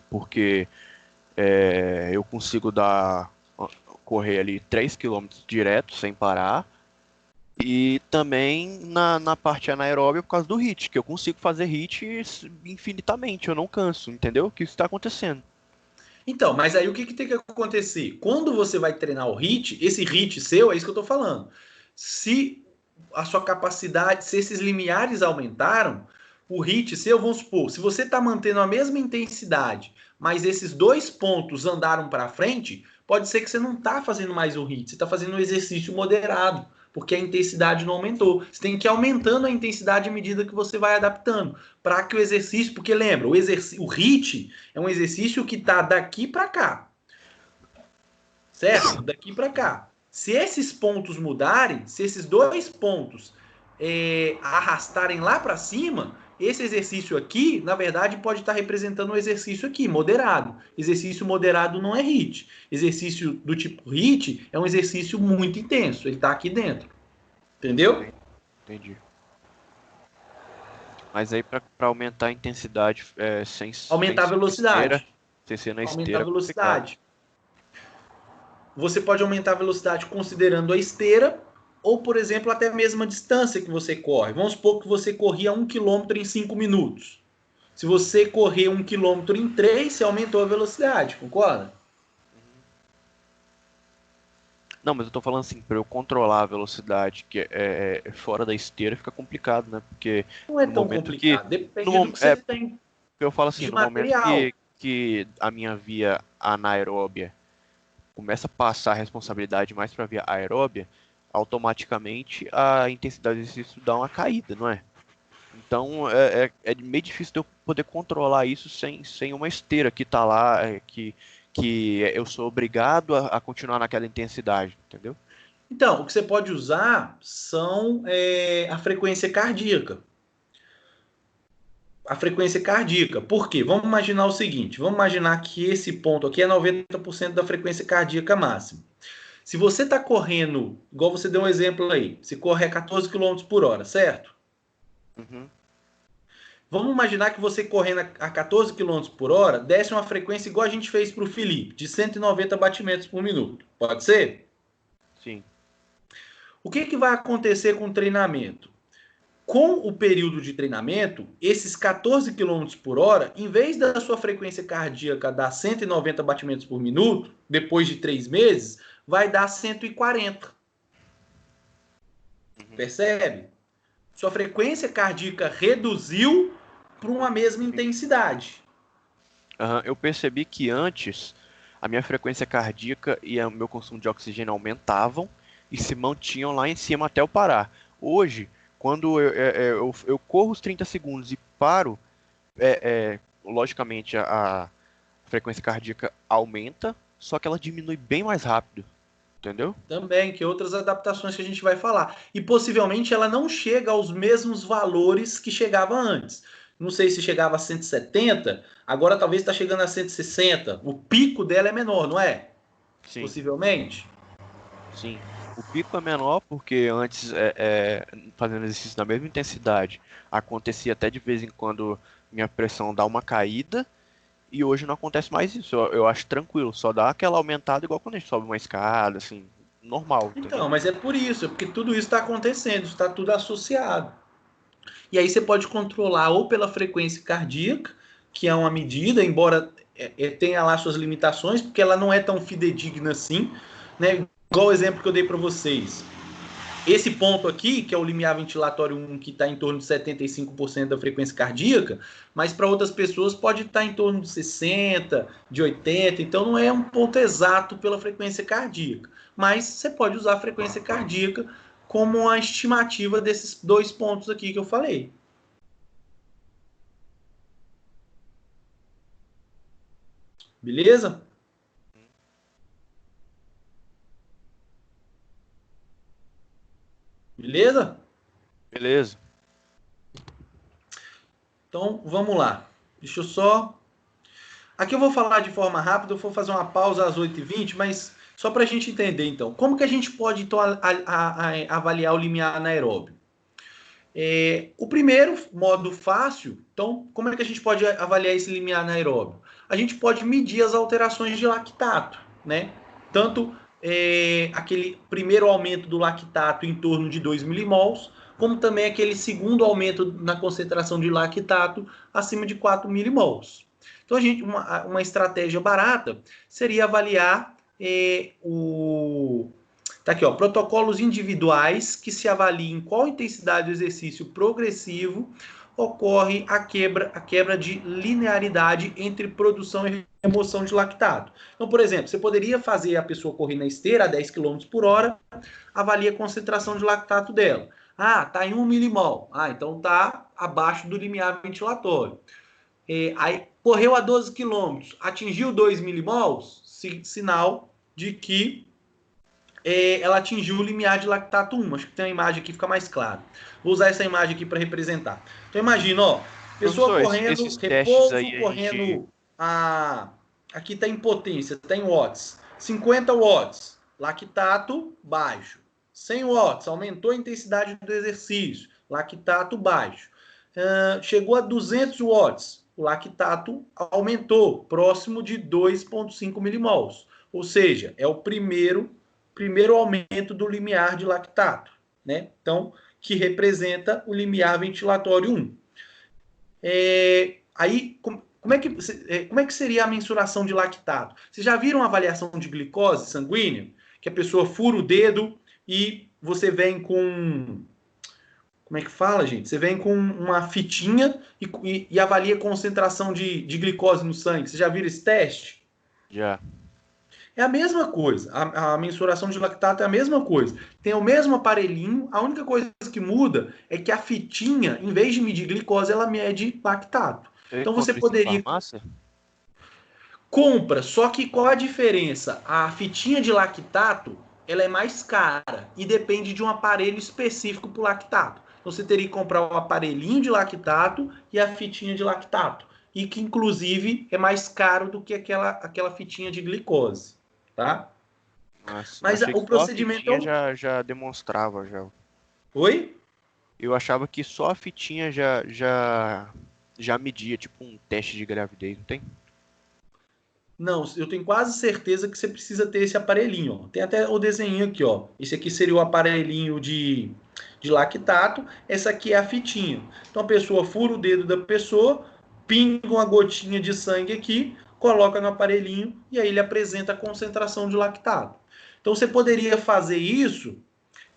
porque Eu consigo correr ali 3 quilômetros direto, sem parar. E também na parte anaeróbia por causa do HIIT, que eu consigo fazer HIIT infinitamente, eu não canso, entendeu? Que isso está acontecendo. Então, mas aí o que tem que acontecer? Quando você vai treinar o HIIT, esse HIIT seu, é isso que eu estou falando. Se a sua capacidade, se esses limiares aumentaram, o HIIT seu, vamos supor, se você está mantendo a mesma intensidade, mas esses 2 pontos andaram para frente, pode ser que você não está fazendo mais o HIIT, você está fazendo um exercício moderado, porque a intensidade não aumentou. Você tem que ir aumentando a intensidade à medida que você vai adaptando, para que o exercício, porque lembra, o HIIT é um exercício que está daqui para cá, certo? Daqui para cá. Se esses pontos mudarem, se esses 2 pontos arrastarem lá para cima, esse exercício aqui, na verdade, pode estar representando um exercício aqui, moderado. Exercício moderado não é HIIT. Exercício do tipo HIIT é um exercício muito intenso. Ele está aqui dentro. Entendeu? Entendi. Mas aí para aumentar a intensidade aumentar a velocidade. Sem ser na aumentar esteira. A velocidade. Você pode aumentar a velocidade considerando a esteira ou, por exemplo, até mesmo a distância que você corre. Vamos supor que você corria 1 km em 5 minutos. Se você correr 1 km em 3, você aumentou a velocidade, concorda? Não, mas eu tô falando assim, para eu controlar a velocidade que é fora da esteira fica complicado, né? Porque não é no tão momento complicado. que Depende do que você tem. Eu falo assim, de no momento material. que a minha via anaeróbia começa a passar a responsabilidade mais para a via aeróbia, automaticamente a intensidade do exercício dá uma caída, não é? Então é meio difícil de eu poder controlar isso sem uma esteira que tá lá, que eu sou obrigado a continuar naquela intensidade, entendeu? Então, o que você pode usar são a frequência cardíaca. A frequência cardíaca. Por quê? Vamos imaginar o seguinte: vamos imaginar que esse ponto aqui é 90% da frequência cardíaca máxima. Se você está correndo, igual você deu um exemplo aí, você corre a 14 km por hora, certo? Uhum. Vamos imaginar que você correndo a 14 km por hora desce uma frequência igual a gente fez para o Felipe, de 190 batimentos por minuto. Pode ser? Sim. O que vai acontecer com o treinamento? Com o período de treinamento, esses 14 km por hora, em vez da sua frequência cardíaca dar 190 batimentos por minuto, depois de 3 meses, vai dar 140. Percebe? Sua frequência cardíaca reduziu para uma mesma intensidade. Eu percebi que antes a minha frequência cardíaca e o meu consumo de oxigênio aumentavam e se mantinham lá em cima até eu parar. Hoje, quando eu corro os 30 segundos e paro, logicamente a frequência cardíaca aumenta, só que ela diminui bem mais rápido, entendeu? Também, que outras adaptações que a gente vai falar. E possivelmente ela não chega aos mesmos valores que chegava antes. Não sei se chegava a 170, agora talvez está chegando a 160. O pico dela é menor, não é? Sim. Possivelmente. Sim. O pico é menor porque antes, fazendo exercício na mesma intensidade, acontecia até de vez em quando minha pressão dá uma caída, e hoje não acontece mais isso. Eu acho tranquilo, só dá aquela aumentada igual quando a gente sobe uma escada, assim, normal, Então, entendeu? mas é por isso, é porque tudo isso está acontecendo, está tudo associado. E aí você pode controlar ou pela frequência cardíaca, que é uma medida, embora tenha lá suas limitações, porque ela não é tão fidedigna assim, né? Igual o exemplo que eu dei para vocês. Esse ponto aqui, que é o limiar ventilatório 1, que está em torno de 75% da frequência cardíaca, mas para outras pessoas pode estar em torno de 60%, de 80%, então não é um ponto exato pela frequência cardíaca. Mas você pode usar a frequência cardíaca como uma estimativa desses 2 pontos aqui que eu falei. Beleza? Beleza? Beleza. Então, vamos lá. Deixa eu só... Aqui eu vou falar de forma rápida, eu vou fazer uma pausa às 8h20, mas só para a gente entender, então. Como que a gente pode então, avaliar o limiar anaeróbio? O primeiro modo fácil, então, como é que a gente pode avaliar esse limiar anaeróbio? A gente pode medir as alterações de lactato, né? Tanto aquele primeiro aumento do lactato em torno de 2 milimols, como também aquele segundo aumento na concentração de lactato acima de 4 milimols. Então, uma estratégia barata seria avaliar Tá aqui, ó, protocolos individuais que se avaliem qual intensidade do exercício progressivo ocorre a quebra de linearidade entre produção e remoção de lactato. Então, por exemplo, você poderia fazer a pessoa correr na esteira a 10 km por hora, avalia a concentração de lactato dela. Ah, tá em 1 milimol. Ah, então tá abaixo do limiar ventilatório. Aí correu a 12 km, atingiu 2 milimols, sinal de que ela atingiu o limiar de lactato 1. Acho que tem uma imagem aqui que fica mais claro. Vou usar essa imagem aqui para representar. Então imagina, ó, pessoa correndo, repouso, correndo aqui está em potência, está em watts. 50 watts, lactato baixo. 100 watts, aumentou a intensidade do exercício, lactato baixo. Chegou a 200 watts, o lactato aumentou, próximo de 2,5 milimols. Ou seja, é o primeiro aumento do limiar de lactato, né? Então, que representa o limiar ventilatório 1. Aí, como é que seria a mensuração de lactato? Vocês já viram a avaliação de glicose sanguínea? Que a pessoa fura o dedo e você vem com... Como é que fala, gente? Você vem com uma fitinha e avalia a concentração de glicose no sangue. Vocês já viram esse teste? Já. É a mesma coisa. A mensuração de lactato é a mesma coisa. Tem o mesmo aparelhinho. A única coisa que muda é que a fitinha, em vez de medir glicose, ela mede lactato. Então você poderia... Compra, só que qual a diferença? A fitinha de lactato, ela é mais cara e depende de um aparelho específico para o lactato. Então você teria que comprar um aparelhinho de lactato e a fitinha de lactato. E que, inclusive, é mais caro do que aquela fitinha de glicose. Tá? Nossa, mas o procedimento já demonstrava já. Oi? Eu achava que só a fitinha já media, tipo um teste de gravidez, não tem? Não, eu tenho quase certeza que você precisa ter esse aparelhinho. Ó. Tem até o desenho aqui, ó. Esse aqui seria o aparelhinho de lactato. Essa aqui é a fitinha. Então a pessoa fura o dedo da pessoa, pinga uma gotinha de sangue aqui, coloca no aparelhinho e aí ele apresenta a concentração de lactato. Então você poderia fazer isso,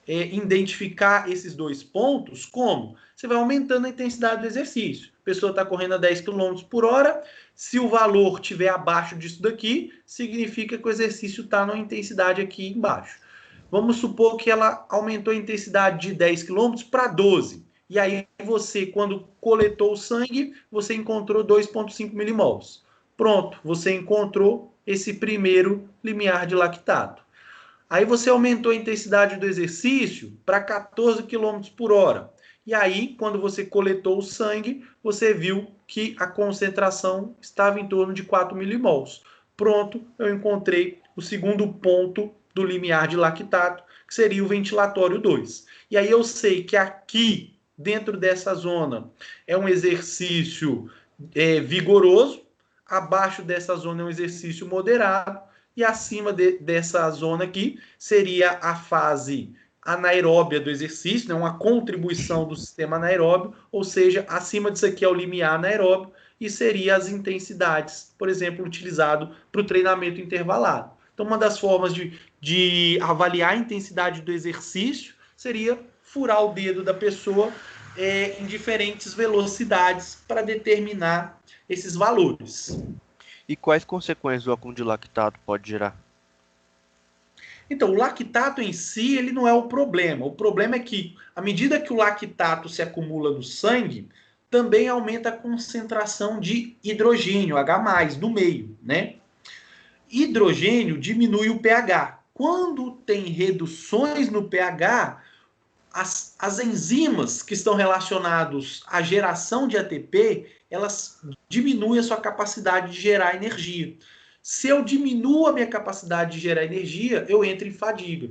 identificar esses dois pontos, como? Você vai aumentando a intensidade do exercício. A pessoa está correndo a 10 km por hora, se o valor estiver abaixo disso daqui, significa que o exercício está numa intensidade aqui embaixo. Vamos supor que ela aumentou a intensidade de 10 km para 12. E aí você, quando coletou o sangue, você encontrou 2,5 milimols. Pronto, você encontrou esse primeiro limiar de lactato. Aí você aumentou a intensidade do exercício para 14 km por hora. E aí, quando você coletou o sangue, você viu que a concentração estava em torno de 4 milimols. Pronto, eu encontrei o segundo ponto do limiar de lactato, que seria o ventilatório 2. E aí eu sei que aqui, dentro dessa zona, é um exercício vigoroso, abaixo dessa zona é um exercício moderado, e acima dessa zona aqui seria a fase anaeróbia do exercício, né, uma contribuição do sistema anaeróbio, ou seja, acima disso aqui é o limiar anaeróbio e seria as intensidades, por exemplo, utilizado para o treinamento intervalado. Então, uma das formas de avaliar a intensidade do exercício seria furar o dedo da pessoa em diferentes velocidades para determinar esses valores. E quais consequências o acúmulo de lactato pode gerar? Então, o lactato em si, ele não é o problema. O problema é que, à medida que o lactato se acumula no sangue, também aumenta a concentração de hidrogênio, H+, no meio, né? Hidrogênio diminui o pH. Quando tem reduções no pH, as enzimas que estão relacionadas à geração de ATP, elas diminuem a sua capacidade de gerar energia. Se eu diminuo a minha capacidade de gerar energia, eu entro em fadiga.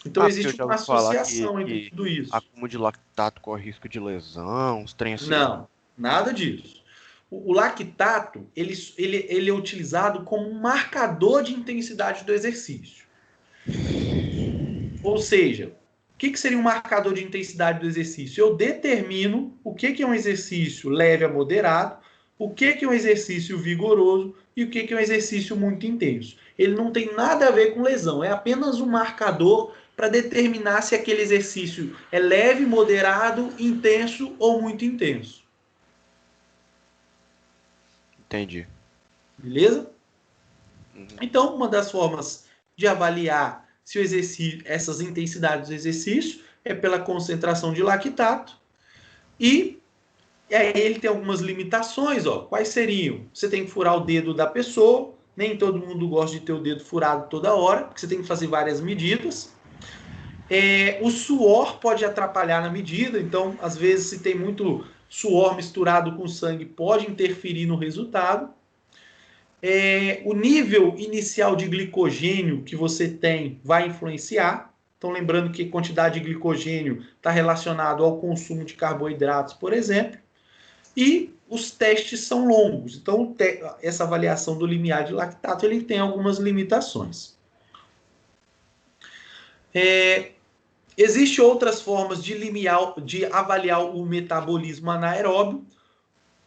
Então Porque eu existe já uma ouvi falar associação entre que tudo isso. acúmulo de lactato corre risco de lesão, uns trem assim. Não, nada disso. O lactato, ele é utilizado como um marcador de intensidade do exercício. Ou seja, o que seria um marcador de intensidade do exercício? Eu determino o que é um exercício leve a moderado, o que é um exercício vigoroso e o que é um exercício muito intenso. Ele não tem nada a ver com lesão, é apenas um marcador para determinar se aquele exercício é leve, moderado, intenso ou muito intenso. Entendi. Beleza? Uhum. Então, uma das formas de avaliar se o exercício, essas intensidades do exercício é pela concentração de lactato. E aí ele tem algumas limitações, ó. Quais seriam? Você tem que furar o dedo da pessoa. Nem todo mundo gosta de ter o dedo furado toda hora, porque você tem que fazer várias medidas. O suor pode atrapalhar na medida, então, às vezes, se tem muito suor misturado com sangue, pode interferir no resultado. O nível inicial de glicogênio que você tem vai influenciar. Então, lembrando que a quantidade de glicogênio está relacionado ao consumo de carboidratos, por exemplo. E os testes são longos. Então, essa avaliação do limiar de lactato ele tem algumas limitações. Existem outras formas de avaliar o metabolismo anaeróbio.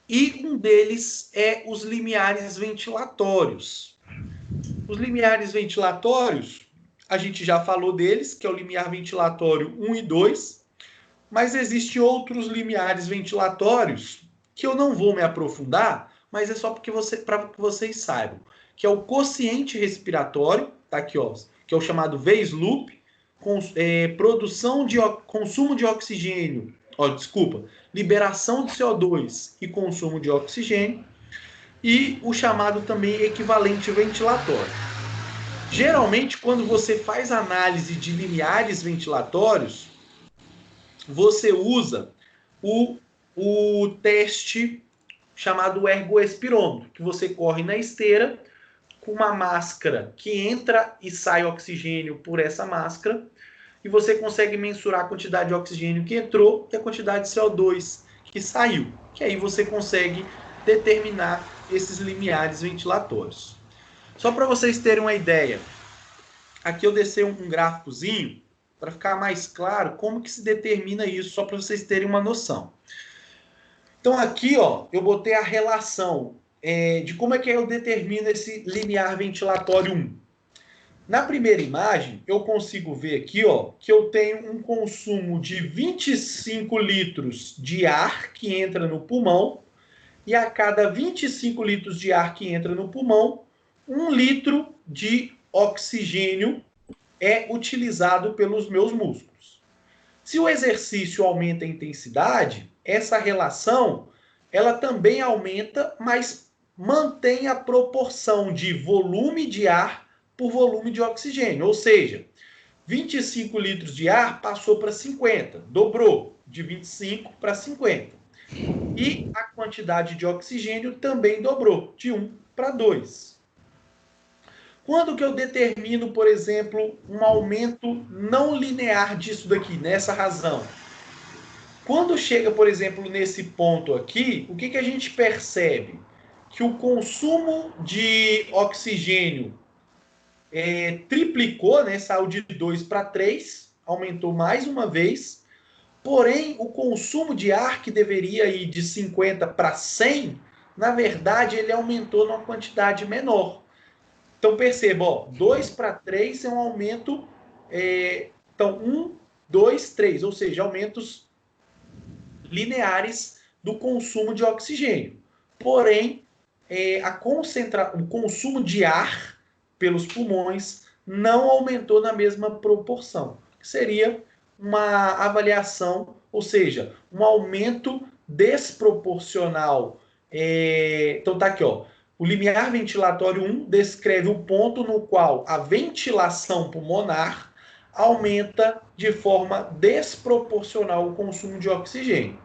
E um deles é os limiares ventilatórios. Os limiares ventilatórios, a gente já falou deles, que é o limiar ventilatório 1 e 2, mas existem outros limiares ventilatórios que eu não vou me aprofundar, mas é só para que vocês saibam, que é o quociente respiratório, tá aqui, ó, que é o chamado Weiss-Loop, consumo de oxigênio, liberação de CO2 e consumo de oxigênio, e o chamado também equivalente ventilatório. Geralmente, quando você faz análise de limiares ventilatórios, você usa o teste chamado ergoespirômetro, que você corre na esteira com uma máscara que entra e sai oxigênio por essa máscara, e você consegue mensurar a quantidade de oxigênio que entrou e a quantidade de CO2 que saiu, que aí você consegue determinar esses limiares ventilatórios. Só para vocês terem uma ideia, aqui eu deixei um gráficozinho para ficar mais claro como que se determina isso, só para vocês terem uma noção. Então aqui, ó, eu botei a relação de como é que eu determino esse limiar ventilatório 1. Na primeira imagem, eu consigo ver aqui, ó, que eu tenho um consumo de 25 litros de ar que entra no pulmão, e a cada 25 litros de ar que entra no pulmão, 1 litro de oxigênio é utilizado pelos meus músculos. Se o exercício aumenta a intensidade, essa relação ela também aumenta, mas mantém a proporção de volume de ar por volume de oxigênio. Ou seja, 25 litros de ar passou para 50, dobrou de 25 para 50. E a quantidade de oxigênio também dobrou, de 1 para 2. Quando que eu determino, por exemplo, um aumento não linear disso daqui, nessa razão? Quando chega, por exemplo, nesse ponto aqui, o que a gente percebe? Que o consumo de oxigênio triplicou, né? Saiu de 2 para 3, aumentou mais uma vez. Porém, o consumo de ar, que deveria ir de 50 para 100, na verdade, ele aumentou numa quantidade menor. Então, perceba, ó, 2 para 3 é um aumento. Então, 1, 2, 3, ou seja, aumentos lineares do consumo de oxigênio. Porém, o consumo de ar pelos pulmões não aumentou na mesma proporção. Seria uma avaliação, ou seja, um aumento desproporcional. Então tá aqui, ó. O limiar ventilatório 1 descreve o ponto no qual a ventilação pulmonar aumenta de forma desproporcional o consumo de oxigênio.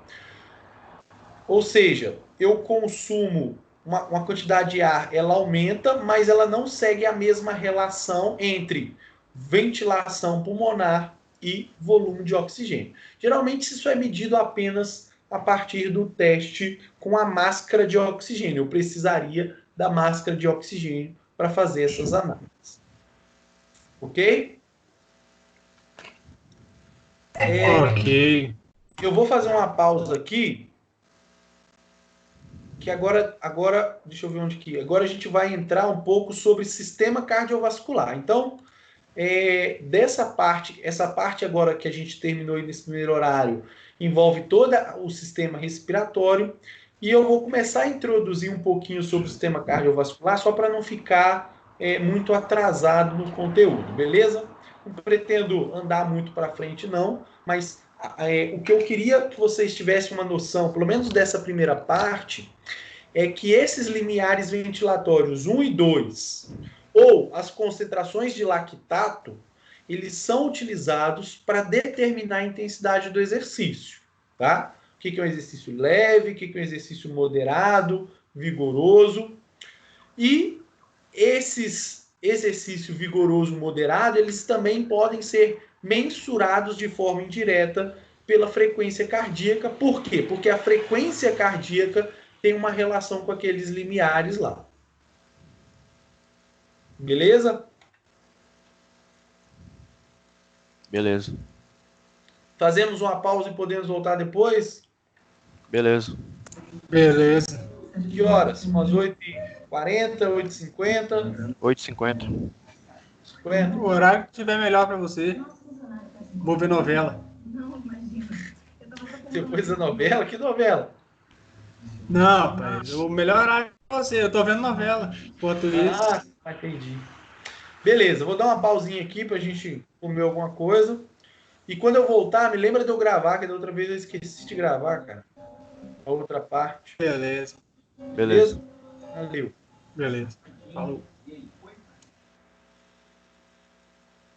Ou seja, eu consumo uma quantidade de ar, ela aumenta, mas ela não segue a mesma relação entre ventilação pulmonar e volume de oxigênio. Geralmente isso é medido apenas a partir do teste com a máscara de oxigênio. Eu precisaria da máscara de oxigênio para fazer essas análises. Ok? Ok. Eu vou fazer uma pausa aqui, que agora, deixa eu ver onde que. Agora a gente vai entrar um pouco sobre sistema cardiovascular. Então, essa parte agora que a gente terminou nesse primeiro horário, envolve todo o sistema respiratório, e eu vou começar a introduzir um pouquinho sobre o sistema cardiovascular, só para não ficar muito atrasado no conteúdo, beleza? Não pretendo andar muito para frente, não, mas o que eu queria que vocês tivessem uma noção, pelo menos dessa primeira parte, é que esses limiares ventilatórios 1 e 2, ou as concentrações de lactato, eles são utilizados para determinar a intensidade do exercício, tá? O que é um exercício leve, o que é um exercício moderado, vigoroso. E esses exercício vigoroso moderado, eles também podem ser mensurados de forma indireta pela frequência cardíaca. Por quê? Porque a frequência cardíaca tem uma relação com aqueles limiares lá. Beleza? Beleza. Fazemos uma pausa e podemos voltar depois? Beleza. Beleza. Que horas? Umas 8h40, 8h50? 8h50. 50? O horário que tiver melhor pra você. Vou ver novela. Não, imagina. Depois da novela? Que novela? Não, pai. O melhor horário pra você. Eu tô vendo novela. Enquanto isso. Ah, entendi. Beleza, vou dar uma pausinha aqui pra gente comer alguma coisa. E quando eu voltar, me lembra de eu gravar, que da outra vez eu esqueci de gravar, cara. A outra parte. Beleza. Beleza. Valeu. Beleza. Falou.